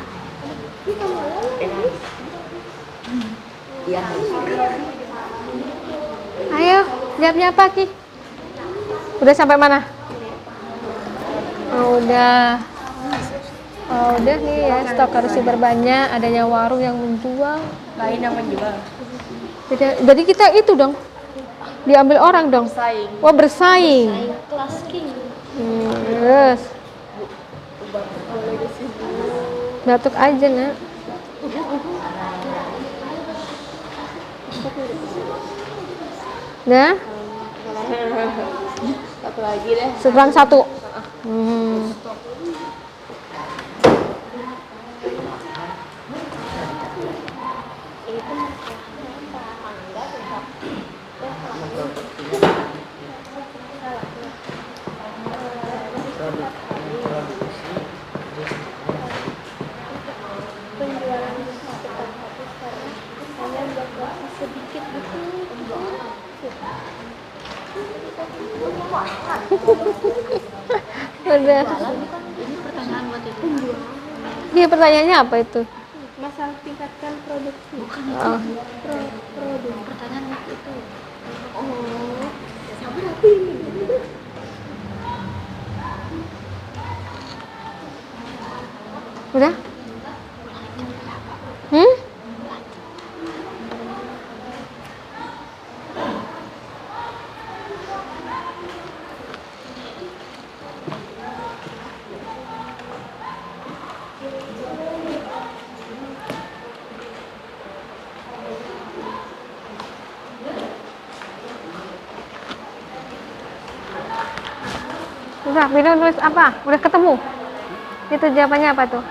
Ayo, jawabnya apa Ki? Udah sampai mana? Oh, udah. Oh, udah nih ya, stok harus diperbanyak, adanya warung yang menjual. Lain yang menjual. Jadi kita itu dong, diambil orang dong. Saing. Wah, bersaing. Kelas king. Terus. Batuk aja, Nak. Nah, Satu lagi deh. sekarang satu. Penjualan sekitar hati sekarang hanya berkuasa sedikit gitu. Udah. Ini pertanyaan buat itu. Penjualan. Iya, pertanyaannya apa itu? Masalah tingkatkan produksi. Bukan Oh. produk. Pertanyaan waktu itu. Oh. Sabar aku ini. Udah? Hmm? Udah, Bino nulis apa? Udah ketemu? Itu jawabannya apa tuh?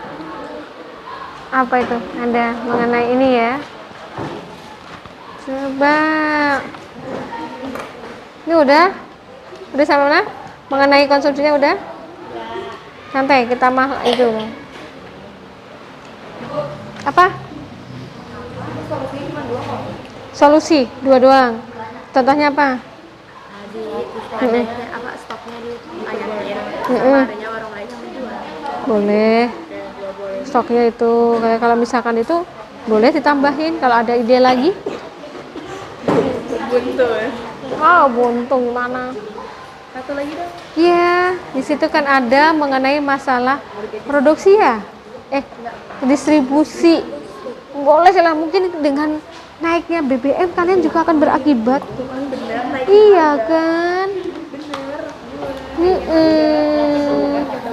Apa itu? Ada mengenai ini ya. Coba. Ini udah? Udah sama mana? Mengenai konsumsinya udah? Santai, kita mah itu. Apa? Solusi dua doang. Contohnya apa? Di adanya apa stoknya ditanyain sama adanya warung lain yang menjual. Boleh. Stoknya itu kayak kalau misalkan itu boleh ditambahin kalau ada ide lagi. Buntu ya. Oh, buntu gimana? Satu lagi dong. Iya, di situ kan ada mengenai masalah produksi ya. Distribusi. Boleh lah, mungkin dengan naiknya BBM kalian juga akan berakibat. Bener naik. Iya kan?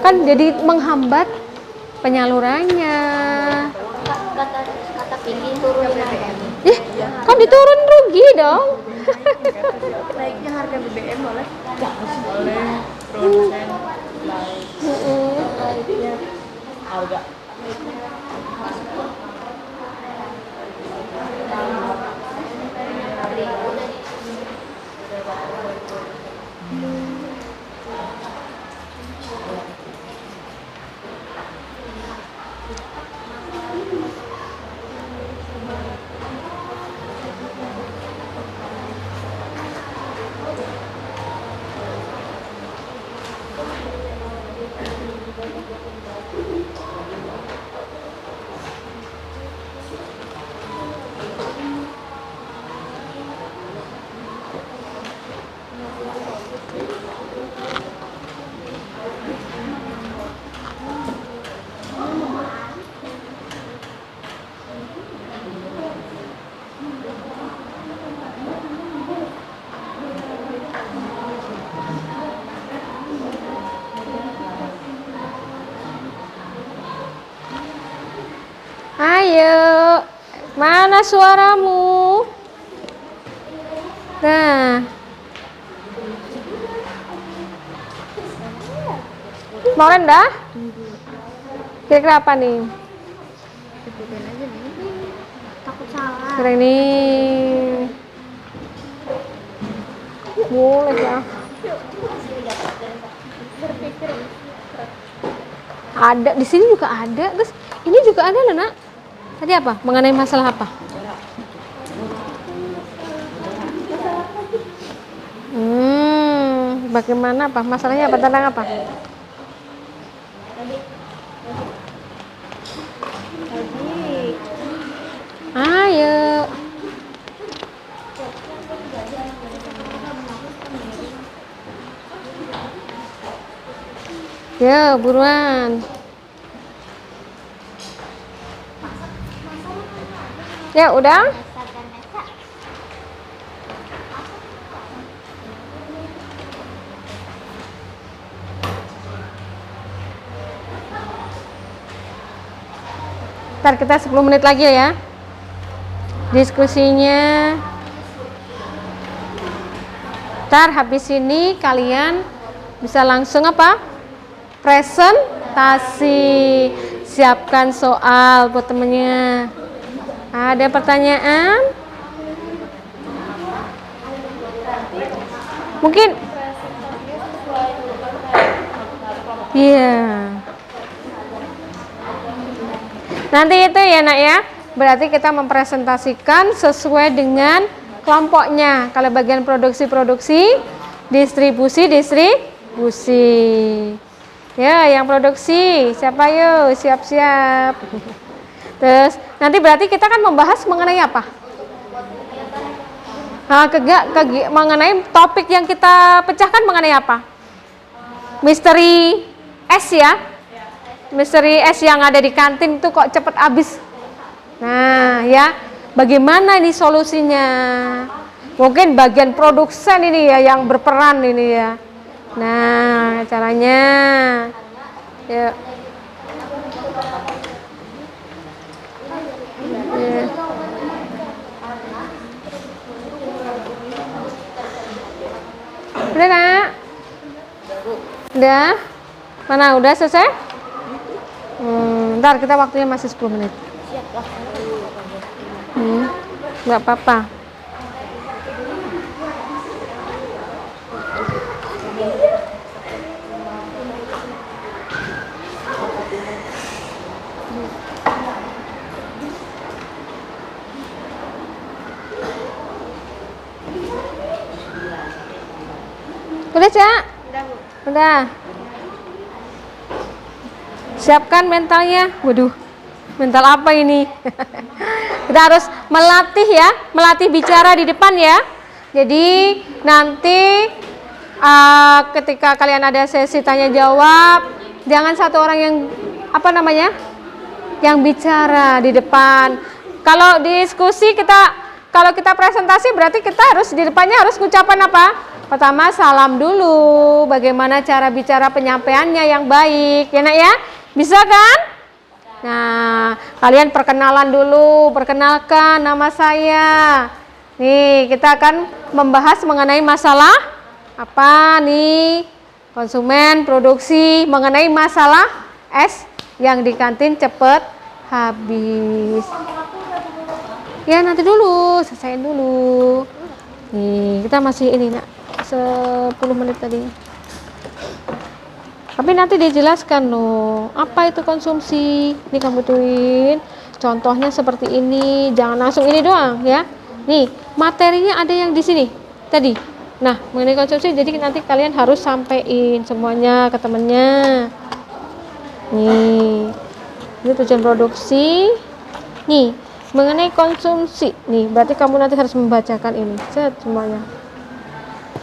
Kan jadi menghambat penyalurannya. Kata Pinky turunin aja. Kan diturun rugi dong. Naiknya harga BBM boleh? Boleh. Produsen naiknya harga. Ayo, mana suaramu? Nah, mau rendah? Kira-kira apa nih? Takut salah. Kira ini boleh ya. Ada di sini juga ada, terus ini juga ada loh, Nak. Tadi apa? Mengenai masalah apa? Bagaimana apa? Masalahnya apa? Tentang apa? Ayo. Ya, buruan. Ya, udah. Ntar kita 10 menit lagi ya diskusinya. Ntar habis ini kalian bisa langsung apa? Presentasi. Siapkan soal buat temennya. Ada pertanyaan? Mungkin? Iya. Nanti itu ya nak ya. Berarti kita mempresentasikan sesuai dengan kelompoknya. Kalau bagian produksi, distribusi. Ya, yang produksi siapa yuk? Siap-siap. Terus nanti berarti kita kan membahas mengenai apa? Nah, mengenai topik yang kita pecahkan mengenai apa? Misteri es ya. Misteri es yang ada di kantin itu kok cepet habis. Nah, ya, bagaimana ini solusinya? Mungkin bagian produsen ini ya yang berperan ini ya. Nah, caranya ya. Ya. Udah nak? Udah? Mana udah selesai? Ntar kita waktunya masih 10 menit. Nggak apa-apa. Udah, Cak? Udah. Siapkan mentalnya. Waduh, mental apa ini? Kita harus melatih ya, melatih bicara di depan ya. Jadi nanti ketika kalian ada sesi tanya jawab, jangan satu orang yang yang bicara di depan. Kalau diskusi kalau kita presentasi berarti kita harus di depannya harus ucapan apa? Pertama salam dulu, bagaimana cara bicara penyampaiannya yang baik, ya nak ya? Bisa kan? Nah, kalian perkenalan dulu, perkenalkan nama saya. Nih, kita akan membahas mengenai masalah apa nih? Konsumen, produksi, mengenai masalah es yang di kantin cepet habis. Ya, nanti dulu, selesaiin dulu. Nih, kita masih ini nak. 10 menit tadi. Tapi nanti dijelaskan loh, apa itu konsumsi. Ini kamu tuin. Contohnya seperti ini, jangan langsung ini doang ya. Nih, materinya ada yang di sini tadi. Nah, mengenai konsumsi jadi nanti kalian harus sampein semuanya ke temennya. Nih. Ini tujuan produksi. Nih, mengenai konsumsi. Nih, berarti kamu nanti harus membacakan ini semuanya.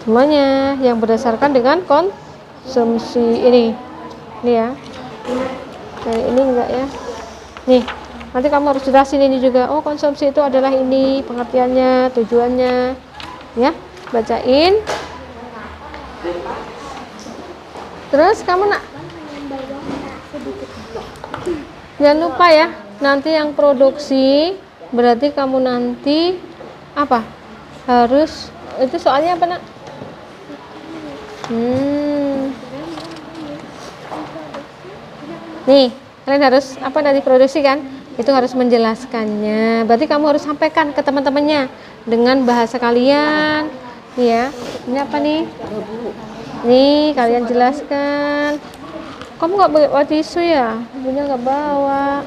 Semuanya yang berdasarkan dengan konsumsi ini ya. Kayak ini enggak ya. Nih, nanti kamu harus jelasin ini juga. Oh, konsumsi itu adalah ini pengertiannya, tujuannya, ya. Bacain. Terus kamu nak jangan lupa ya. Nanti yang produksi berarti kamu nanti apa? Harus itu soalnya apa nak? Nih, kalian harus apa nanti produksi kan? Itu harus menjelaskannya. Berarti kamu harus sampaikan ke teman-temannya dengan bahasa kalian. Nih ya, ini apa nih? Nih, kalian jelaskan. Kamu nggak bawa tisu ya? Ibunya nggak bawa.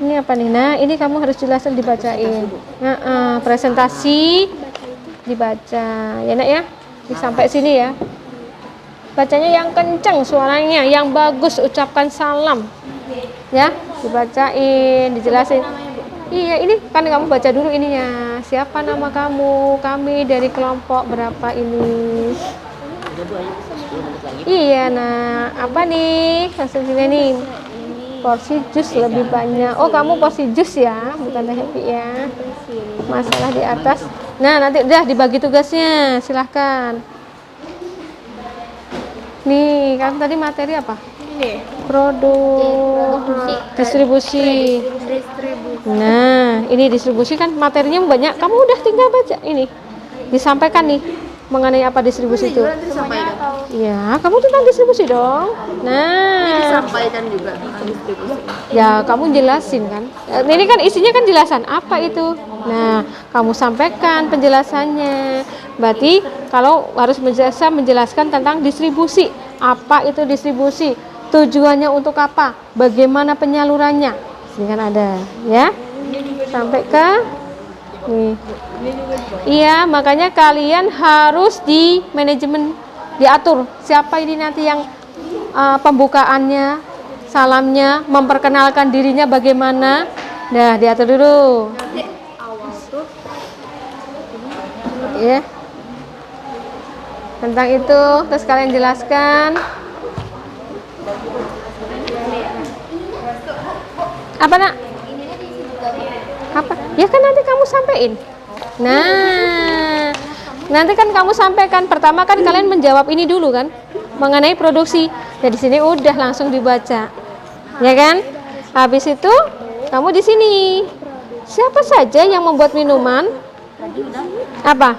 Ini apa nih? Nah, ini kamu harus jelasin dibacain. Presentasi dibaca. Ya nak ya? Sampai sini ya. Bacanya yang kenceng suaranya, yang bagus, ucapkan salam. Ya, dibacain, dijelasin. Iya, ini kan kamu baca dulu ininya. Siapa nama kamu? Kami dari kelompok berapa ini. Udah Bu, ayo 10 menit lagi. Iya, nah apa nih hasilnya nih? Porsi jus lebih banyak. Oh, kamu porsi jus ya, bukan happy ya. Masalah di atas. Nah, nanti udah dibagi tugasnya, silahkan. Nih, kan tadi materi apa? Ini Produk distribusi. Nah, ini distribusi kan materinya banyak. Kamu udah tinggal baca ini. Disampaikan nih mengenai apa distribusi itu. nanti disampaikan. Ya, kamu tentang distribusi dong. Nah, Disampaikan juga distribusi. ya kamu jelasin kan. Ini kan isinya kan jelasan apa itu. Nah, kamu sampaikan penjelasannya. Berarti kalau harus menjelaskan tentang distribusi. Apa itu distribusi? Tujuannya untuk apa? Bagaimana penyalurannya? Ini kan ada, ya. Sampai ke nih. Iya, makanya kalian harus di manajemen diatur. Siapa ini nanti yang pembukaannya, salamnya, memperkenalkan dirinya bagaimana. Nah, diatur dulu. Ya. Tentang itu terus kalian jelaskan. Apa nak? Apa? Ya kan nanti kamu sampein. Nah, nanti kan kamu sampaikan. Pertama kan kalian menjawab ini dulu kan, mengenai produksi. Ya di sini udah langsung dibaca, ya kan? Habis itu kamu di sini. Siapa saja yang membuat minuman? Apa?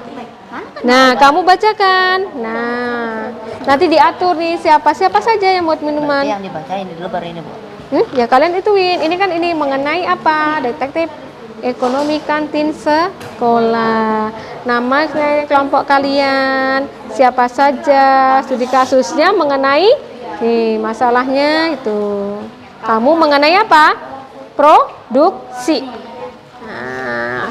Nah, kamu bacakan. Nah, nanti diatur nih siapa saja yang membuat minuman. Yang dibacain dulu baru ini Bu. Ya kalian ituin. Ini kan ini mengenai apa? Detektif ekonomi kantin sekolah. Nama kelompok kalian, siapa saja, studi kasusnya mengenai nih masalahnya itu. Kamu mengenai apa? Produksi. Nah,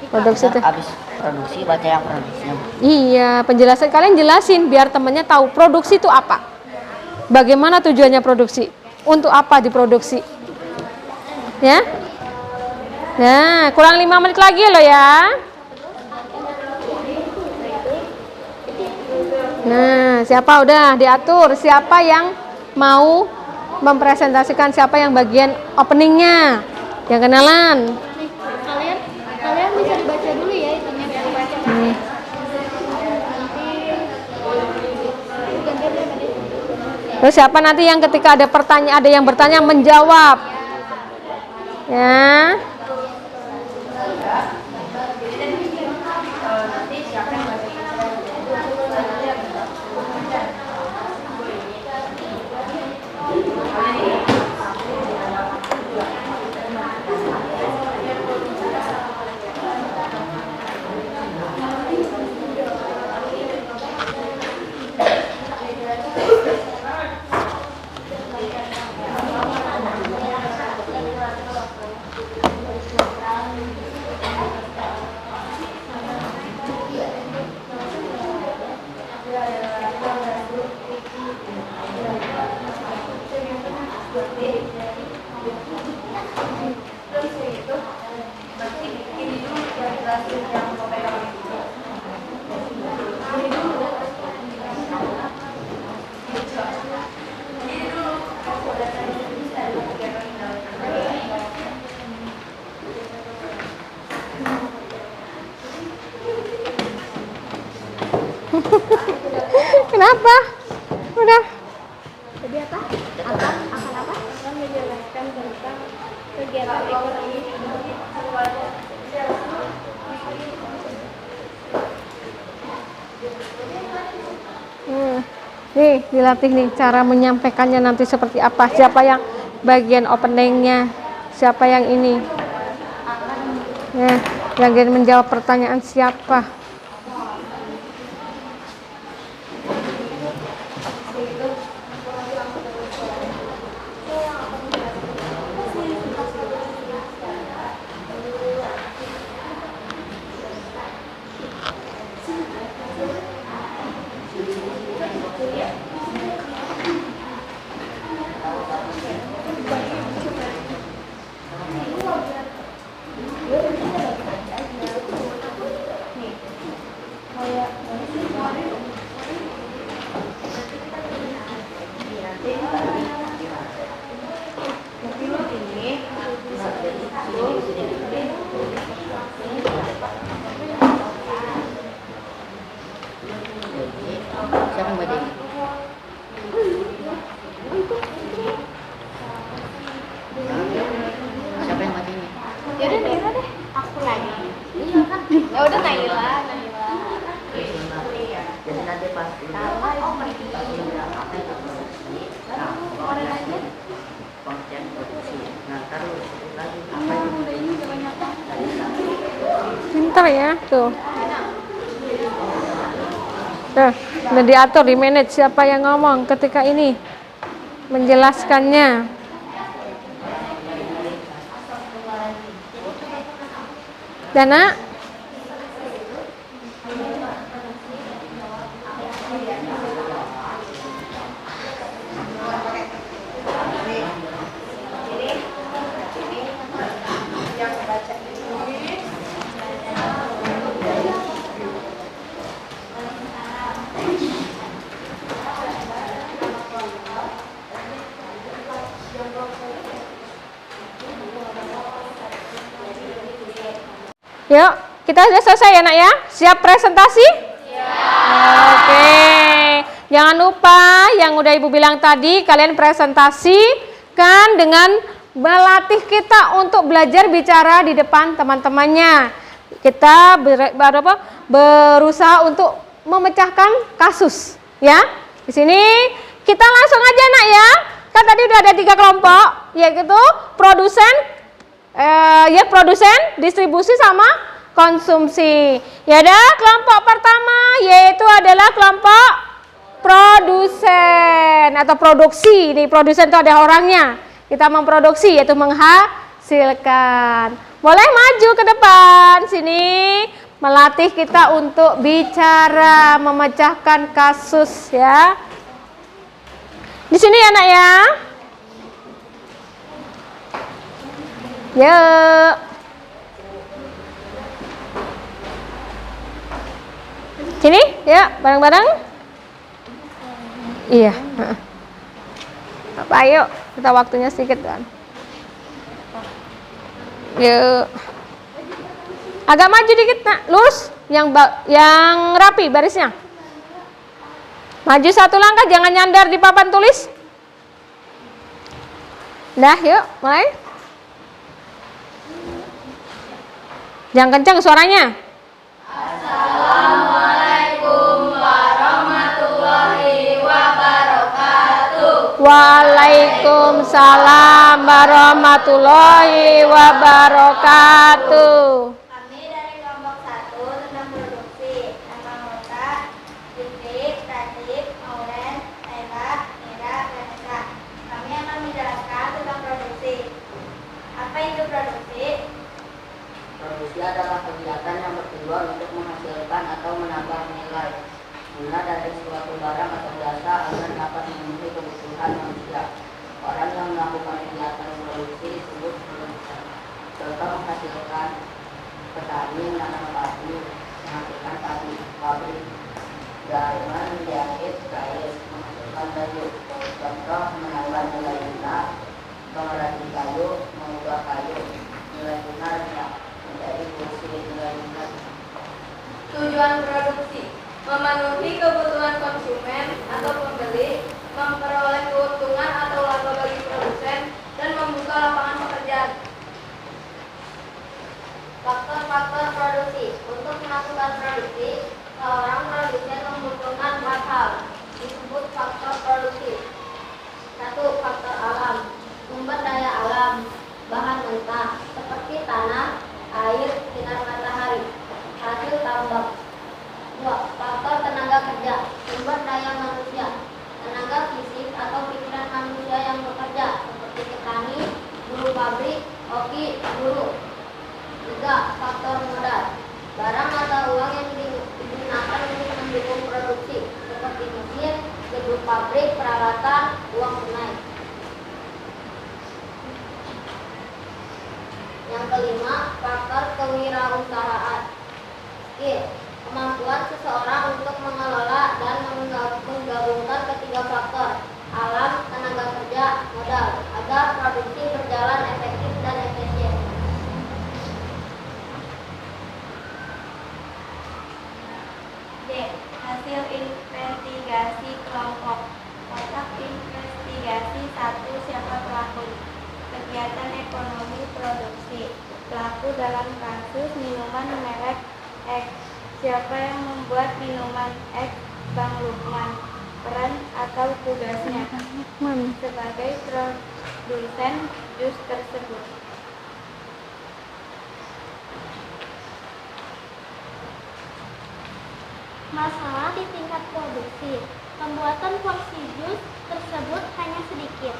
produksi itu. Habis produksi baca yang produksinya Bu. Iya, penjelasan kalian jelasin biar temennya tahu produksi itu apa. Bagaimana tujuannya produksi? Untuk apa diproduksi? Ya? Nah, kurang 5 menit lagi loh ya. Nah, siapa udah diatur? Siapa yang mau mempresentasikan, siapa yang bagian openingnya? Yang kenalan. Kalian bisa dibaca dulu ya itunya. Terus siapa nanti yang ketika ada pertanyaan, ada yang bertanya menjawab? Ya. Kenapa? Udah. Jadi apa? Akan apa? Akan menjelaskan tentang kegiatan ekonomi. Nih, dilatih nih cara menyampaikannya nanti seperti apa. Siapa yang bagian openingnya? Siapa yang ini? Yang menjawab pertanyaan siapa? Siapa yang baca ini? Siapa yang baca ini? Ya udah Naila deh. Aku lagi. Iya kan? Ya udah Naila. Jadi nanti pas konten produksi. Nah, taruh lagi apa itu? Pintar ya tuh. Nah, udah diatur, di manage siapa yang ngomong ketika ini menjelaskannya. Dana, yuk, kita sudah selesai ya nak ya? Siap presentasi? Oke, jangan lupa yang udah ibu bilang tadi, kalian presentasikan dengan melatih kita untuk belajar bicara di depan teman-temannya. Kita berusaha untuk memecahkan kasus, ya. Di sini kita langsung aja nak ya. Kan tadi udah ada 3 kelompok, yaitu produsen, produsen, distribusi sama konsumsi. Ya ada kelompok pertama yaitu adalah kelompok produsen atau produksi. Nih produsen itu ada orangnya. Kita memproduksi yaitu menghasilkan. Boleh maju ke depan sini, melatih kita untuk bicara, memecahkan kasus ya. Di sini ya nak ya. Yuk. Sini, ya, bareng-bareng. Iya. Apa, ayo, kita waktunya sedikit kan. Yuk. Agak maju dikit, nak. Lurus, yang rapi barisnya. Maju 1 langkah, jangan nyandar di papan tulis. Dah, yuk, mulai. Jangan kencang suaranya. Assalamualaikum warahmatullahi wabarakatuh. Waalaikumsalam warahmatullahi wabarakatuh. Kami dari kelompok 1 tentang produksi. Nama anggota Fitri, Ratib, Mauren, Naila, Mira, Vanessa. Kami akan menjelaskan tentang produksi. Apa itu produksi? Produksi adalah kegiatan yang bertujuan untuk menghasilkan atau menambah nilai guna dari suatu barang atau jasa agar dapat memenuhi kebutuhan manusia. Orang yang melakukan kegiatan produksi disebut produsen. Contoh menghasilkan petani menanam padi, menghasilkan padi, pabrik garmen, jahit, kain, menghasilkan baju. Contoh menambah nilai guna, pengrajin kayu, mengubah kayu, nilai guna menjadi kursi nilai guna. Tujuan produksi memenuhi kebutuhan konsumen atau pembeli, memperoleh keuntungan atau laba bagi produsen, dan membuka lapangan pekerjaan. Faktor-faktor produksi. Untuk melakukan produksi, seorang produsen membutuhkan 4 hal, disebut faktor produksi. 1. Faktor alam. Sumber daya alam, bahan mentah seperti tanah, air, sinar matahari, hasil tambang. 2. Faktor tenaga kerja, sumber daya manusia, tenaga fisik atau pikiran manusia yang bekerja seperti petani, buruh pabrik, koki, guru. 3. Faktor modal, barang atau uang yang digunakan untuk mendukung produksi seperti mesin, gedung pabrik, peralatan, uang tunai. Yang kelima, faktor kewirausahaan. Skill, kemampuan seseorang untuk mengelola dan menggabungkan ketiga faktor, alam, tenaga kerja, modal, agar produksi berjalan efektif dan efisien. hasil investigasi kelompok. Kotak investigasi 1. Siapa pelaku? Kegiatan ekonomi produksi. Pelaku dalam kasus minuman merek X. Siapa yang membuat minuman X? Bang Lukman. Peran atau tugasnya sebagai produsen jus tersebut. Masalah di tingkat produksi. Pembuatan porsi jus tersebut hanya sedikit.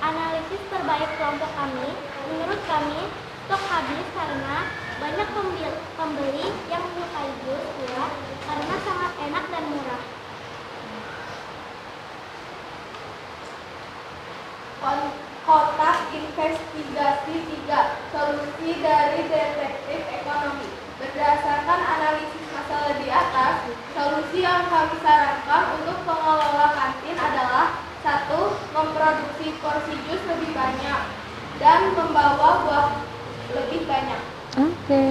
Analisis terbaik kelompok kami, menurut kami, stok habis karena banyak pembeli yang menyukai jus buah karena sangat enak dan murah. Kotak investigasi 3. Solusi dari detektif ekonomi. Berdasarkan analisis masalah di atas, solusi yang kami sarankan untuk pengelola kantin adalah 1. Memproduksi porsi jus lebih banyak dan membawa buah lebih banyak. Oke.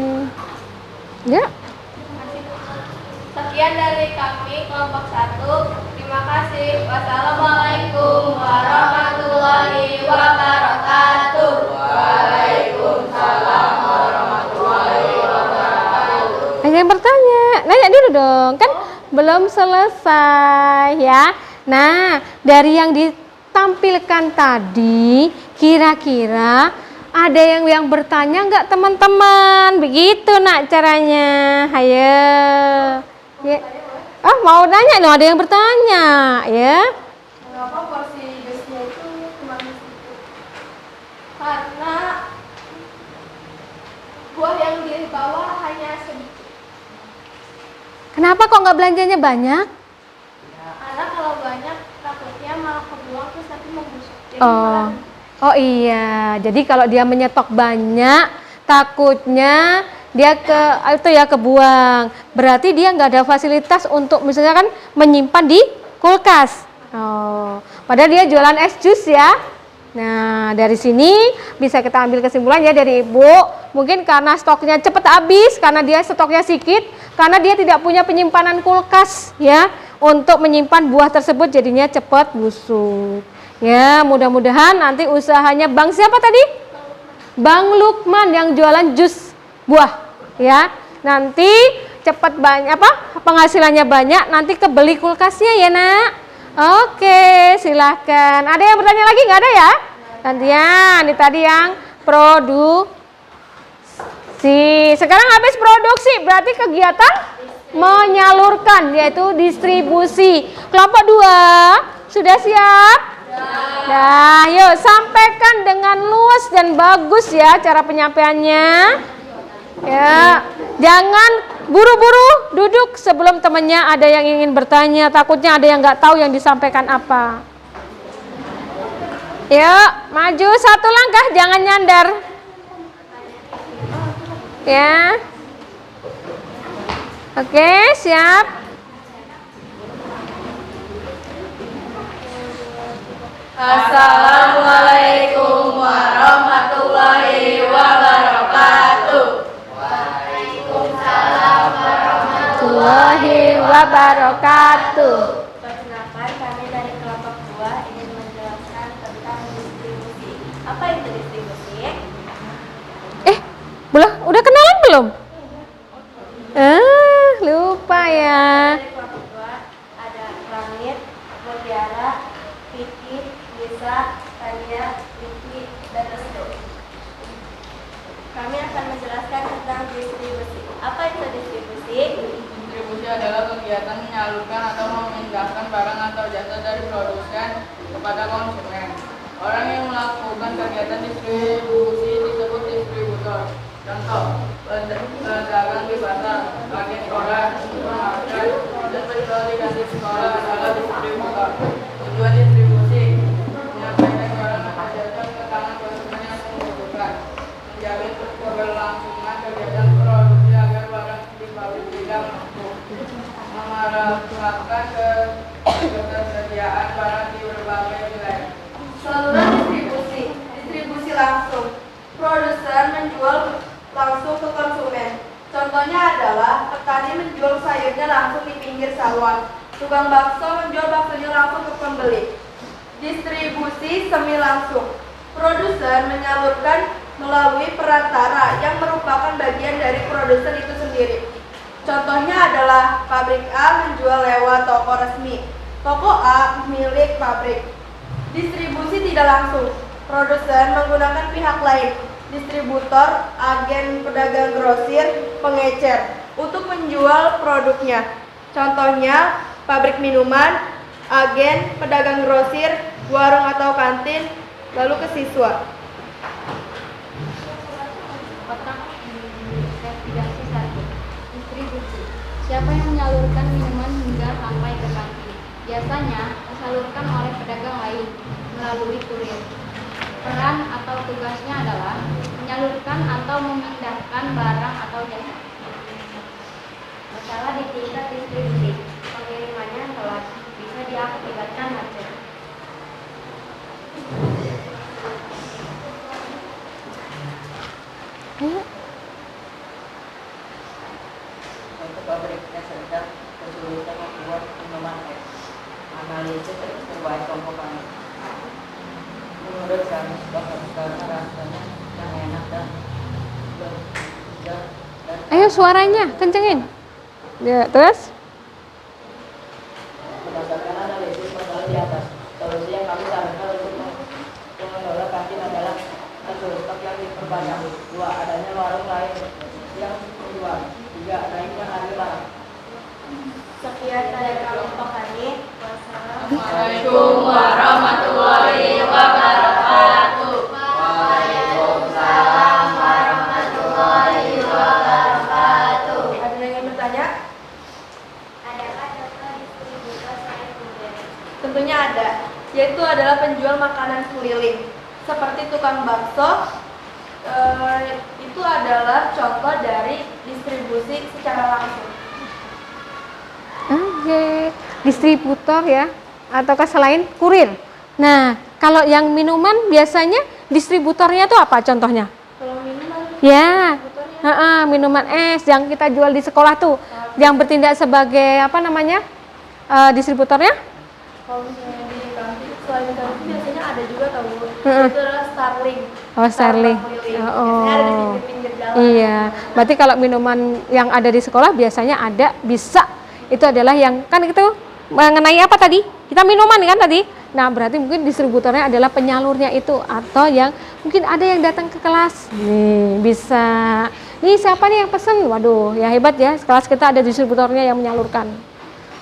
Ya. Sekian dari kami kelompok 1. Terima kasih. Wassalamualaikum warahmatullahi wabarakatuh. Waalaikumsalam warahmatullahi wabarakatuh. Ada yang bertanya? Nanya dulu dong, kan belum selesai ya. Nah, dari yang ditampilkan tadi, kira-kira ada yang bertanya nggak teman-teman? Begitu nak caranya. Hayo. Ya. Oh, mau nanya loh, ada yang bertanya ya. Mengapa porsi jusnya itu cuma sedikit? Karena buah yang dibawa hanya sedikit. Kenapa kok nggak belanjanya banyak? Karena kalau banyak takutnya malah kebuang terus nanti membusuk. Jadi Oh iya, jadi kalau dia menyetok banyak, takutnya dia kebuang. Berarti dia nggak ada fasilitas untuk misalnya kan menyimpan di kulkas. Padahal dia jualan es jus ya. Nah, dari sini bisa kita ambil kesimpulan ya dari Ibu, mungkin karena stoknya cepat habis, karena dia stoknya sedikit, karena dia tidak punya penyimpanan kulkas ya untuk menyimpan buah tersebut, jadinya cepat busuk. Ya, mudah-mudahan nanti usahanya Bang siapa tadi? Bang Lukman yang jualan jus buah ya. Nanti cepat banyak penghasilannya banyak, nanti kebeli kulkasnya ya, Nak. Oke, silahkan. Ada yang bertanya lagi nggak ada ya? Gantian, ini tadi yang produksi. Sekarang habis produksi, berarti kegiatan menyalurkan, yaitu distribusi. Kelompok 2, sudah siap? Nah, yuk sampaikan dengan luas dan bagus ya cara penyampaiannya. Ya, jangan buru-buru duduk sebelum temannya ada yang ingin bertanya, takutnya ada yang nggak tahu yang disampaikan apa. Yuk, maju satu langkah, jangan nyandar. Ya. Oke, siap. Assalamualaikum warahmatullahi wabarakatuh. Waalaikumsalam Warahmatullahi wabarakatuh. Perkenalkan, kami dari kelompok 2 ingin menjelaskan tentang distribusi. Apa itu distribusi? Udah kenalan belum? Lupa ya. Dari kelompok 2 ada Langit, Mutiara, Vicky, Lisa, Tania, Vicky, dan Restu. Kami akan menjelaskan tentang distribusi. Apa itu distribusi? Distribusi adalah kegiatan menyalurkan atau memindahkan barang atau jasa dari produsen kepada konsumen. Orang yang melakukan kegiatan distribusi disebut distributor. Contoh, pedagang di pasar, agen koran, supermarket, dan penjual di kantin sekolah adalah distributor. Tujuan distribusi menyampaikan barang atau jasa ke tangan konsumen yang membutuhkan, menjamin keberlangsungan kegiatan produksi agar barang di pabrik tidak mampu, memeratakan ketersediaan barang di berbagai wilayah. Saluran distribusi langsung. Produsen menjual langsung ke konsumen. Contohnya adalah petani menjual sayurnya langsung di pinggir sawah. Tukang bakso menjual baksonya langsung ke pembeli. Distribusi semi langsung. Produsen menyalurkan melalui perantara yang merupakan bagian dari produsen itu sendiri. Contohnya adalah pabrik A menjual lewat toko resmi. Toko A milik pabrik. Distribusi tidak langsung. Produsen menggunakan pihak lain, distributor, agen, pedagang grosir, pengecer, untuk menjual produknya. Contohnya, pabrik minuman, agen, pedagang grosir, warung atau kantin, lalu ke siswa. Kotak investigasi 1. Distribusi. Siapa yang menyalurkan minuman hingga sampai ke kantin? Biasanya disalurkan oleh pedagang lain melalui kurir. Peran atau tugasnya adalah menyalurkan atau memindahkan barang atau jasa. Masalah di tingkat distribusi. Pengirimannya telat, bisa diakibatkan macet. Suatu pabrik sedang kesulitan membuat minuman es. Analisis terbaik kelompok kami. Menurut kami, karena rasanya yang enak dan lezat dan Ayo suaranya kencengin. Ya, terus? berdasarkan analisis masalah di atas, solusi yang kami sarankan untuk mengelola kantin adalah satu, stok yang diperbanyak. 2, adanya warung lain yang menjual. 3, naiknya harga barang. Sekian dari kelompok kami. Assalamualaikum warahmatullahi wabarakatuh. Waalaikumsalam warahmatullahi wabarakatuh. Ada yang ingin bertanya? Adakah contoh distributor sayur keliling? Tentunya ada, yaitu adalah penjual makanan keliling. Seperti tukang bakso, itu adalah contoh dari distribusi secara langsung. Oke, distributor ya, ataukah selain kurir. Nah, kalau yang minuman biasanya distributornya itu apa contohnya? Kalau minuman, Ya, minuman es yang kita jual di sekolah tuh, yang bertindak sebagai apa namanya distributornya? kalau misalnya di kantin, selain kantin biasanya ada juga tahu, Heeh. itu adalah Starling. Oh, Starling. Keliling. Oh. Biasanya ada di pinggir-pinggir jalan. Iya, berarti kalau minuman yang ada di sekolah biasanya ada, bisa. Itu adalah yang, kan itu mengenai apa tadi? Kita minuman kan tadi? Nah, berarti mungkin distributornya adalah penyalurnya itu. Atau yang, mungkin ada yang datang ke kelas. Nih, bisa. Nih, siapa nih yang pesen? Waduh, ya hebat ya. Kelas kita ada distributornya yang menyalurkan.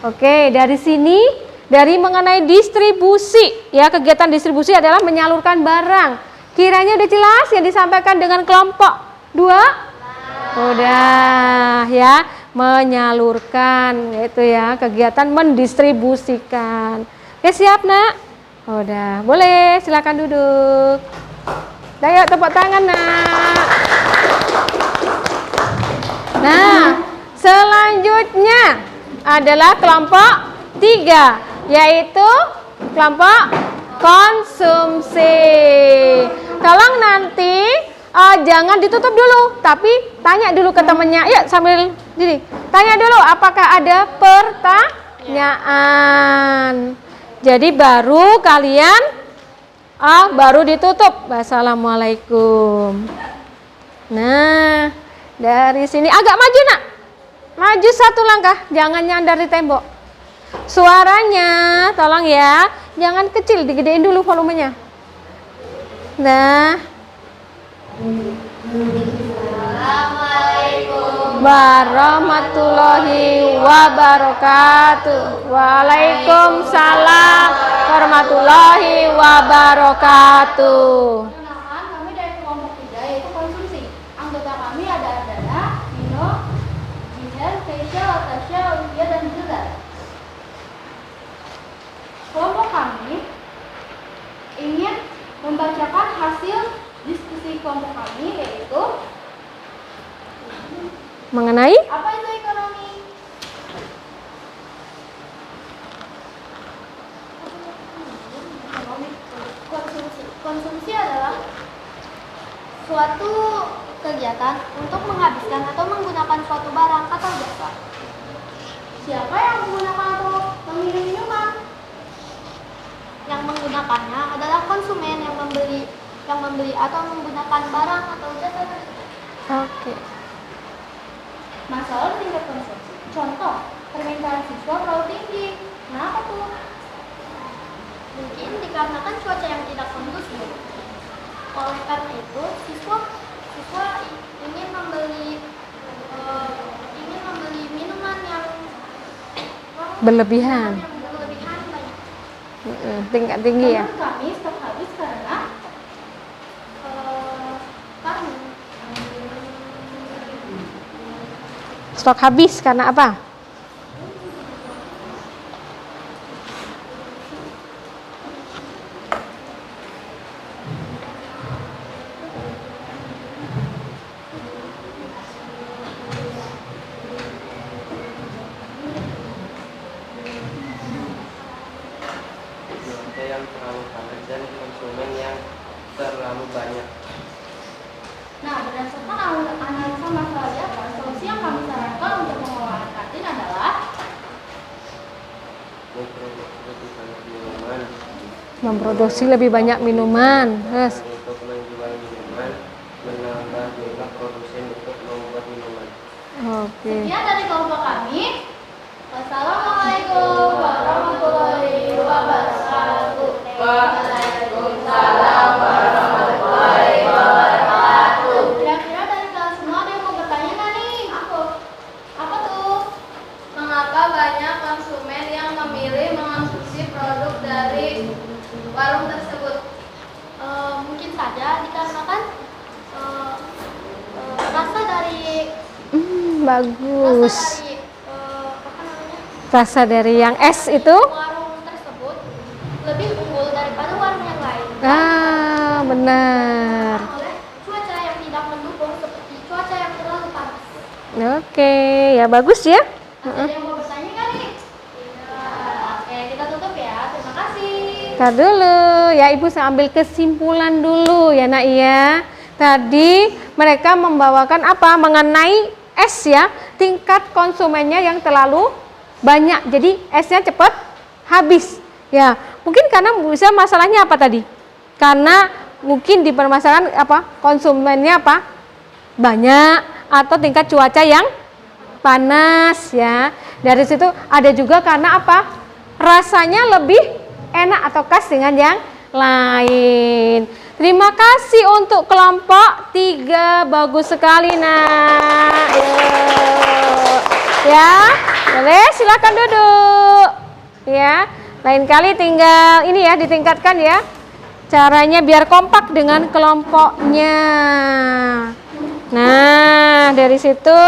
Oke, dari sini, dari mengenai distribusi. Ya, kegiatan distribusi adalah menyalurkan barang. Kiranya udah jelas yang disampaikan dengan kelompok 2? Udah ya, menyalurkan yaitu ya, kegiatan mendistribusikan. Oke, siap nak? Udah, boleh silakan duduk. Ayo tepuk tangan nak. Nah, selanjutnya adalah kelompok 3, yaitu kelompok konsumsi. Tolong nanti jangan ditutup dulu, tapi tanya dulu ke temennya. Yuk sambil gini, tanya dulu apakah ada pertanyaan. Jadi baru kalian baru ditutup. Wassalamualaikum. Nah, dari sini agak maju nak, maju 1 langkah, jangan nyandar di tembok. Suaranya tolong ya, jangan kecil, digedein dulu volumenya. Nah, Assalamualaikum warahmatullahi wabarakatuh. Waalaikumsalam warahmatullahi wabarakatuh. Perkenalkan, kami dari kelompok 3 yaitu konsumsi. Anggota kami ada Ardana, Dino, Jiher, Keisha, Latasha, Olivia, dan Zula. Kelompok kami ingin membacakan hasil diskusi kelompok kami, yaitu Mengenai apa itu ekonomi? konsumsi adalah suatu kegiatan untuk menghabiskan atau menggunakan suatu barang atau jasa. Siapa yang menggunakan atau meminum minuman? Yang menggunakannya adalah konsumen yang membeli atau menggunakan barang atau jasa tersebut. Oke. Masalah tingkat konsumsi. Contoh, permintaan siswa terlalu tinggi. Kenapa tuh? Mungkin dikarenakan cuaca yang tidak kondusif. Oleh karena itu, siswa ingin membeli minuman yang Berlebihan. banyak. Tingkat tinggi ya. Menurut kami stok habis karena Stok habis karena apa? Cuaca yang terlalu panas dan konsumen yang terlalu banyak. Nah, berdasarkan analisa masalah di atas, solusi yang kami sarankan untuk mengelola kantin adalah Memproduksi lebih banyak minuman. Terus Untuk menjual minuman, menambah jumlah produsen untuk membuat minuman. oke. sekian dari kelompok kami. Wassalamualaikum warahmatullahi wabarakatuh. Waalaikumsalam warahmatullahi wabarakatuh. Kira-kira dari kalian semua ada yang mau bertanya nggak nih? Apa tuh? Mengapa banyak konsumen yang memilih mengonsumsi produk dari warung tersebut? Mungkin saja dikarenakan rasa dari Bagus. apa namanya, Rasa dari yang es itu? warung tersebut lebih unggul daripada warung yang lain. Ah, benar. Oleh cuaca yang tidak mendukung seperti cuaca yang terlalu panas. Oke, ya bagus ya. Ada yang mau bertanya nggak nih? Oke, kita tutup ya. Terima kasih. Ntar dulu, ya Ibu sambil kesimpulan dulu ya Nak ya. Tadi mereka membawakan apa? Mengenai es ya, tingkat konsumennya yang terlalu banyak. Jadi esnya cepat habis. Ya, mungkin karena bisa masalahnya apa tadi? Karena mungkin dipermasalahkan apa? Konsumennya apa? Banyak atau tingkat cuaca yang panas ya. Dari situ ada juga karena apa? Rasanya lebih enak atau khas dengan yang lain. Terima kasih untuk kelompok 3, bagus sekali Nak. Yuk. Ya, boleh silakan duduk. Ya, lain kali tinggal ini ya ditingkatkan ya. Caranya biar kompak dengan kelompoknya. Nah, dari situ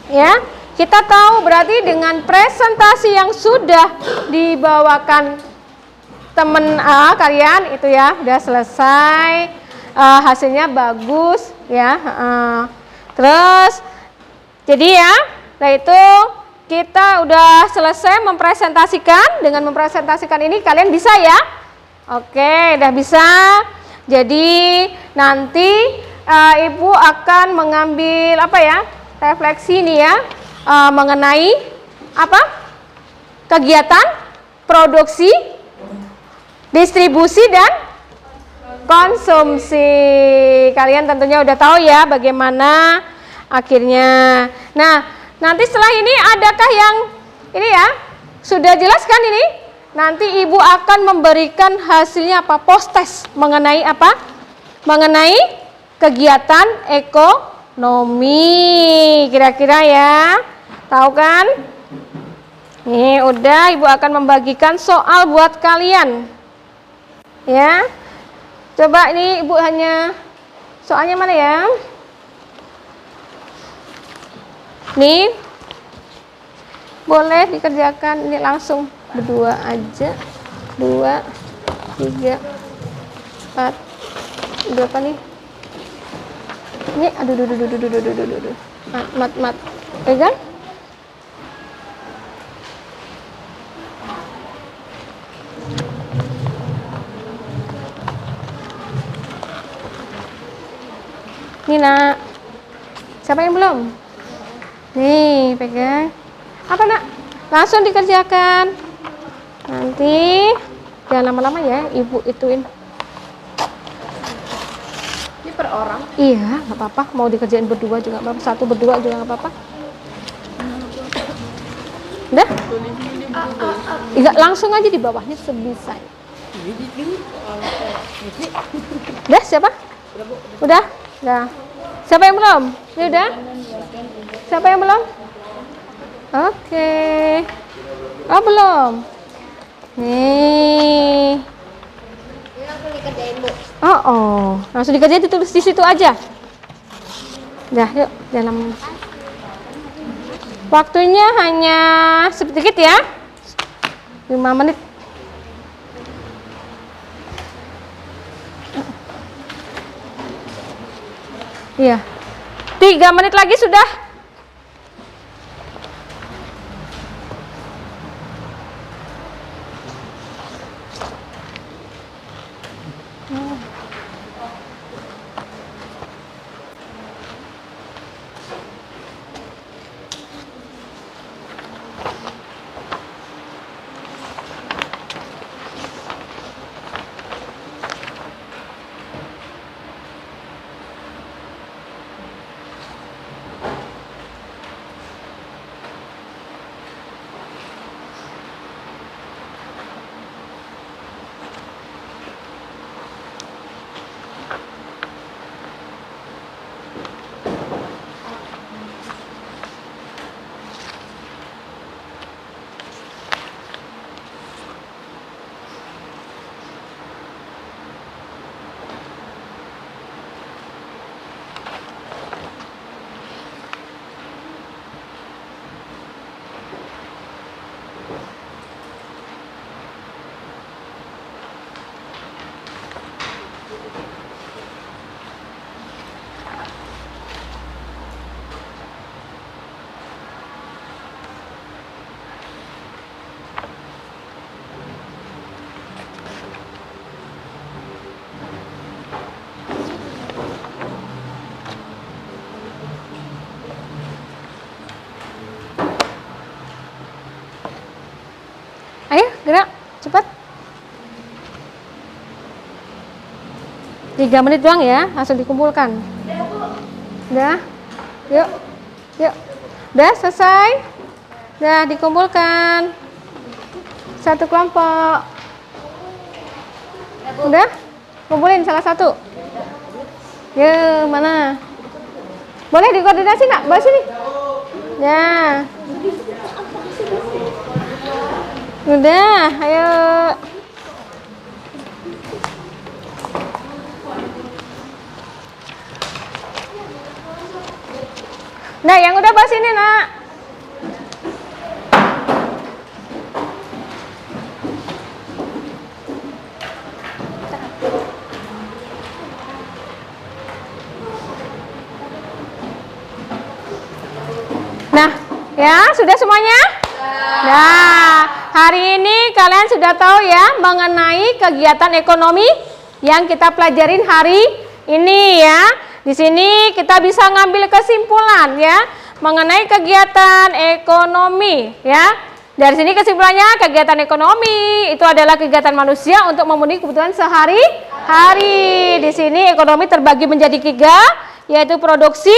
ya, kita tahu berarti dengan presentasi yang sudah dibawakan temen kalian itu ya udah selesai, hasilnya bagus ya. Terus jadi ya, nah itu kita udah selesai mempresentasikan. Dengan mempresentasikan ini kalian bisa ya. Oke, udah bisa. Jadi nanti Ibu akan mengambil apa ya, refleksi nih ya, mengenai apa, kegiatan produksi, distribusi dan konsumsi. Kalian tentunya udah tahu ya bagaimana akhirnya. Nah, nanti setelah ini adakah yang ini ya sudah jelaskan ini? Nanti Ibu akan memberikan hasilnya apa? Post-test mengenai apa? Mengenai kegiatan ekonomi. Kira-kira ya. Tahu kan? Nih, udah Ibu akan membagikan soal buat kalian. Ya, coba ini Ibu hanya soalnya mana ya? Nih, boleh dikerjakan ini langsung berdua aja. 2, 3, 4, berapa nih? Ini, aduh. Mat. Pegang. Nih nak. Siapa yang belum? Nih, pegang. Apa nak? Langsung dikerjakan. Nanti jangan lama-lama ya, ibu ituin. Ini per orang. Iya, nggak apa-apa. Mau dikerjain berdua juga nggak apa-apa. Satu berdua juga nggak apa-apa. Udah? Enggak, langsung aja di bawahnya sebisa. Udah, siapa? Udah? Udah. Siapa yang belum? Ini udah? Siapa yang belum? Oke. Oh, belum. Nih. Ini langsung dikerjain, Bu. Oh. Langsung dikerjain, ditulis di situ aja. Dah, yuk. Dalam waktunya hanya sedikit ya. 5 menit. Iya. 3 menit lagi sudah. Ayo, gerak, cepat. 3 menit doang ya, langsung dikumpulkan. Udah, yuk, yuk. Udah selesai. Udah dikumpulkan. Satu kelompok. Udah, kumpulin salah satu. Ya, mana? Boleh dikoordinasi nak? Bawa sini. Ya. Udah, ayo. Nah, yang udah bahas ini, nak. Nah, ya, sudah semuanya? Nah, hari ini kalian sudah tahu ya mengenai kegiatan ekonomi yang kita pelajarin hari ini ya. Di sini kita bisa ngambil kesimpulan ya mengenai kegiatan ekonomi ya. Dari sini kesimpulannya kegiatan ekonomi itu adalah kegiatan manusia untuk memenuhi kebutuhan sehari-hari. Di sini ekonomi terbagi menjadi 3 yaitu produksi,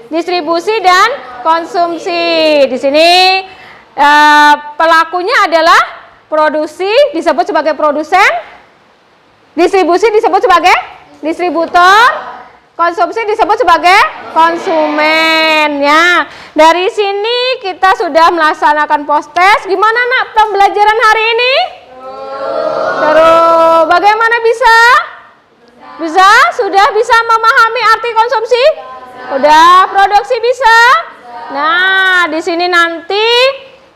distribusi dan konsumsi. Di sini pelakunya adalah produksi disebut sebagai produsen, distribusi disebut sebagai distributor, konsumsi disebut sebagai konsumen ya. Dari sini kita sudah melaksanakan post test. Gimana nak pembelajaran hari ini? Terus bagaimana bisa? Bisa? Sudah bisa memahami arti konsumsi? Udah, produksi bisa? Nah, di sini nanti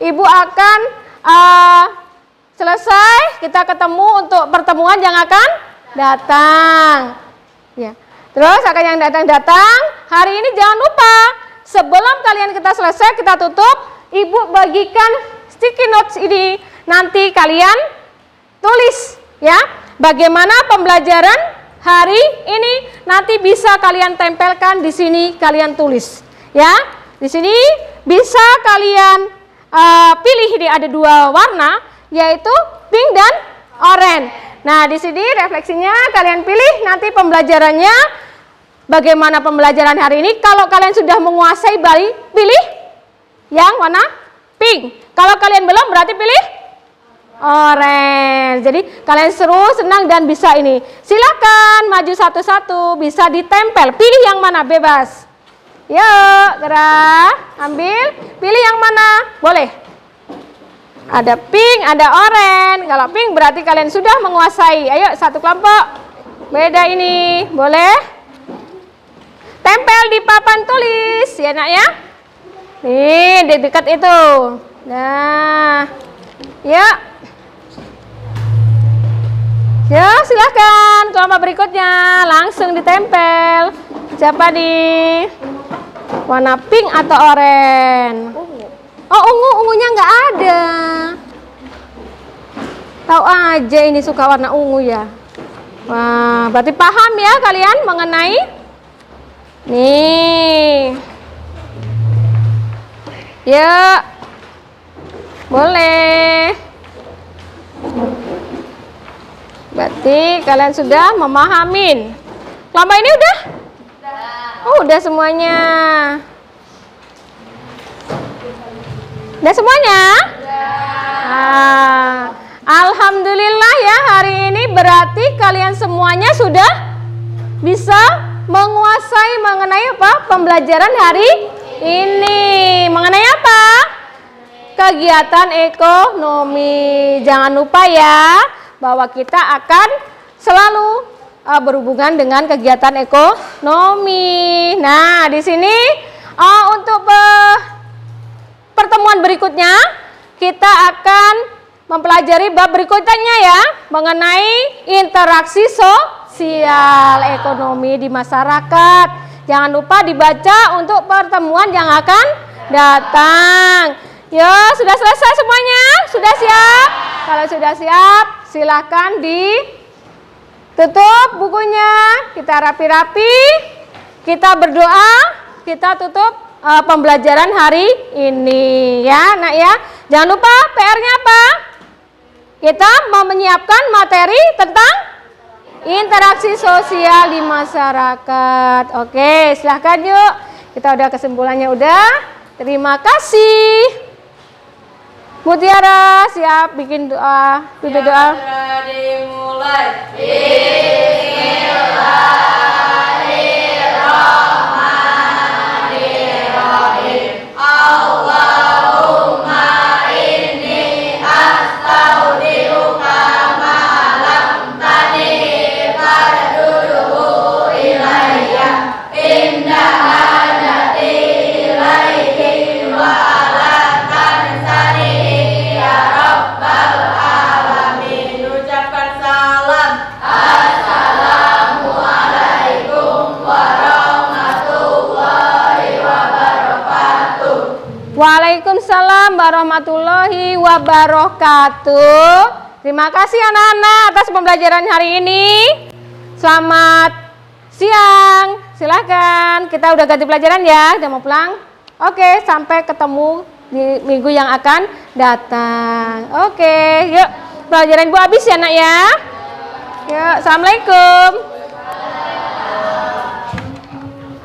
Ibu akan selesai, kita ketemu untuk pertemuan yang akan datang. Ya. Terus akan yang datang, hari ini jangan lupa, sebelum kalian kita selesai, kita tutup, Ibu bagikan sticky notes ini. Nanti kalian tulis ya, bagaimana pembelajaran hari ini. Nanti bisa kalian tempelkan di sini, kalian tulis. Ya, di sini bisa kalian pilih. Ini ada 2 warna, yaitu pink dan oranye. Nah, di sini refleksinya kalian pilih. Nanti pembelajarannya bagaimana pembelajaran hari ini. Kalau kalian sudah menguasai Bali, pilih yang warna pink. Kalau kalian belum, berarti pilih oranye. Jadi kalian seru, senang, dan bisa ini. Silakan maju satu-satu, bisa ditempel. Pilih yang mana, bebas. Yuk, gerak, ambil. Pilih yang mana, boleh. Ada pink, ada oranye. Kalau pink berarti kalian sudah menguasai. Ayo, satu kelompok. Beda ini, boleh. Tempel di papan tulis, ya nak ya. Nih, di dekat itu. Nah, yuk. Ya, silahkan. Kelompok berikutnya langsung ditempel. Siapa nih? Warna pink atau oranye? Oh, ungunya nggak ada. Tahu aja ini suka warna ungu ya. Wah, berarti paham ya kalian mengenai nih. Ya, boleh. Berarti kalian sudah memahamin. Kelompok ini udah? Oh, udah semuanya. Udah semuanya? Alhamdulillah ya, hari ini berarti kalian semuanya sudah bisa menguasai mengenai apa? Pembelajaran hari ini. Mengenai apa? Kegiatan ekonomi. Jangan lupa ya, bahwa kita akan selalu berhubungan dengan kegiatan ekonomi. Nah, di sini untuk pertemuan berikutnya kita akan mempelajari bab berikutnya ya, mengenai interaksi sosial ekonomi di masyarakat. Jangan lupa dibaca untuk pertemuan yang akan datang. Yo, sudah selesai semuanya? Sudah siap? Kalau sudah siap, silahkan ditutup bukunya. Kita rapi-rapi, kita berdoa, kita tutup pembelajaran hari ini ya, nak ya. Jangan lupa PR-nya apa? Kita mau menyiapkan materi tentang interaksi sosial di masyarakat. Oke, silahkan yuk. Kita udah kesimpulannya udah. Terima kasih. Mutiara siap bikin doa, pimpin doa. Dimulai. Bismillahirrahmanirrahim. Allahumma inni astaudiruka ma lam tani farduhu ilayya inda hajati ilaihi wa la tansani ya rabbal alamin. Ucapkan salam. Assalamualaikum warahmatullahi wabarakatuh. Waalaikumsalam warahmatullahi wabarakatuh. Terima kasih anak-anak atas pembelajaran hari ini. Selamat siang. Silahkan. Kita udah ganti pelajaran ya. Udah mau pulang? Oke, sampai ketemu di minggu yang akan datang. Oke, yuk. Pelajaran Ibu habis ya nak ya. Yuk, assalamualaikum.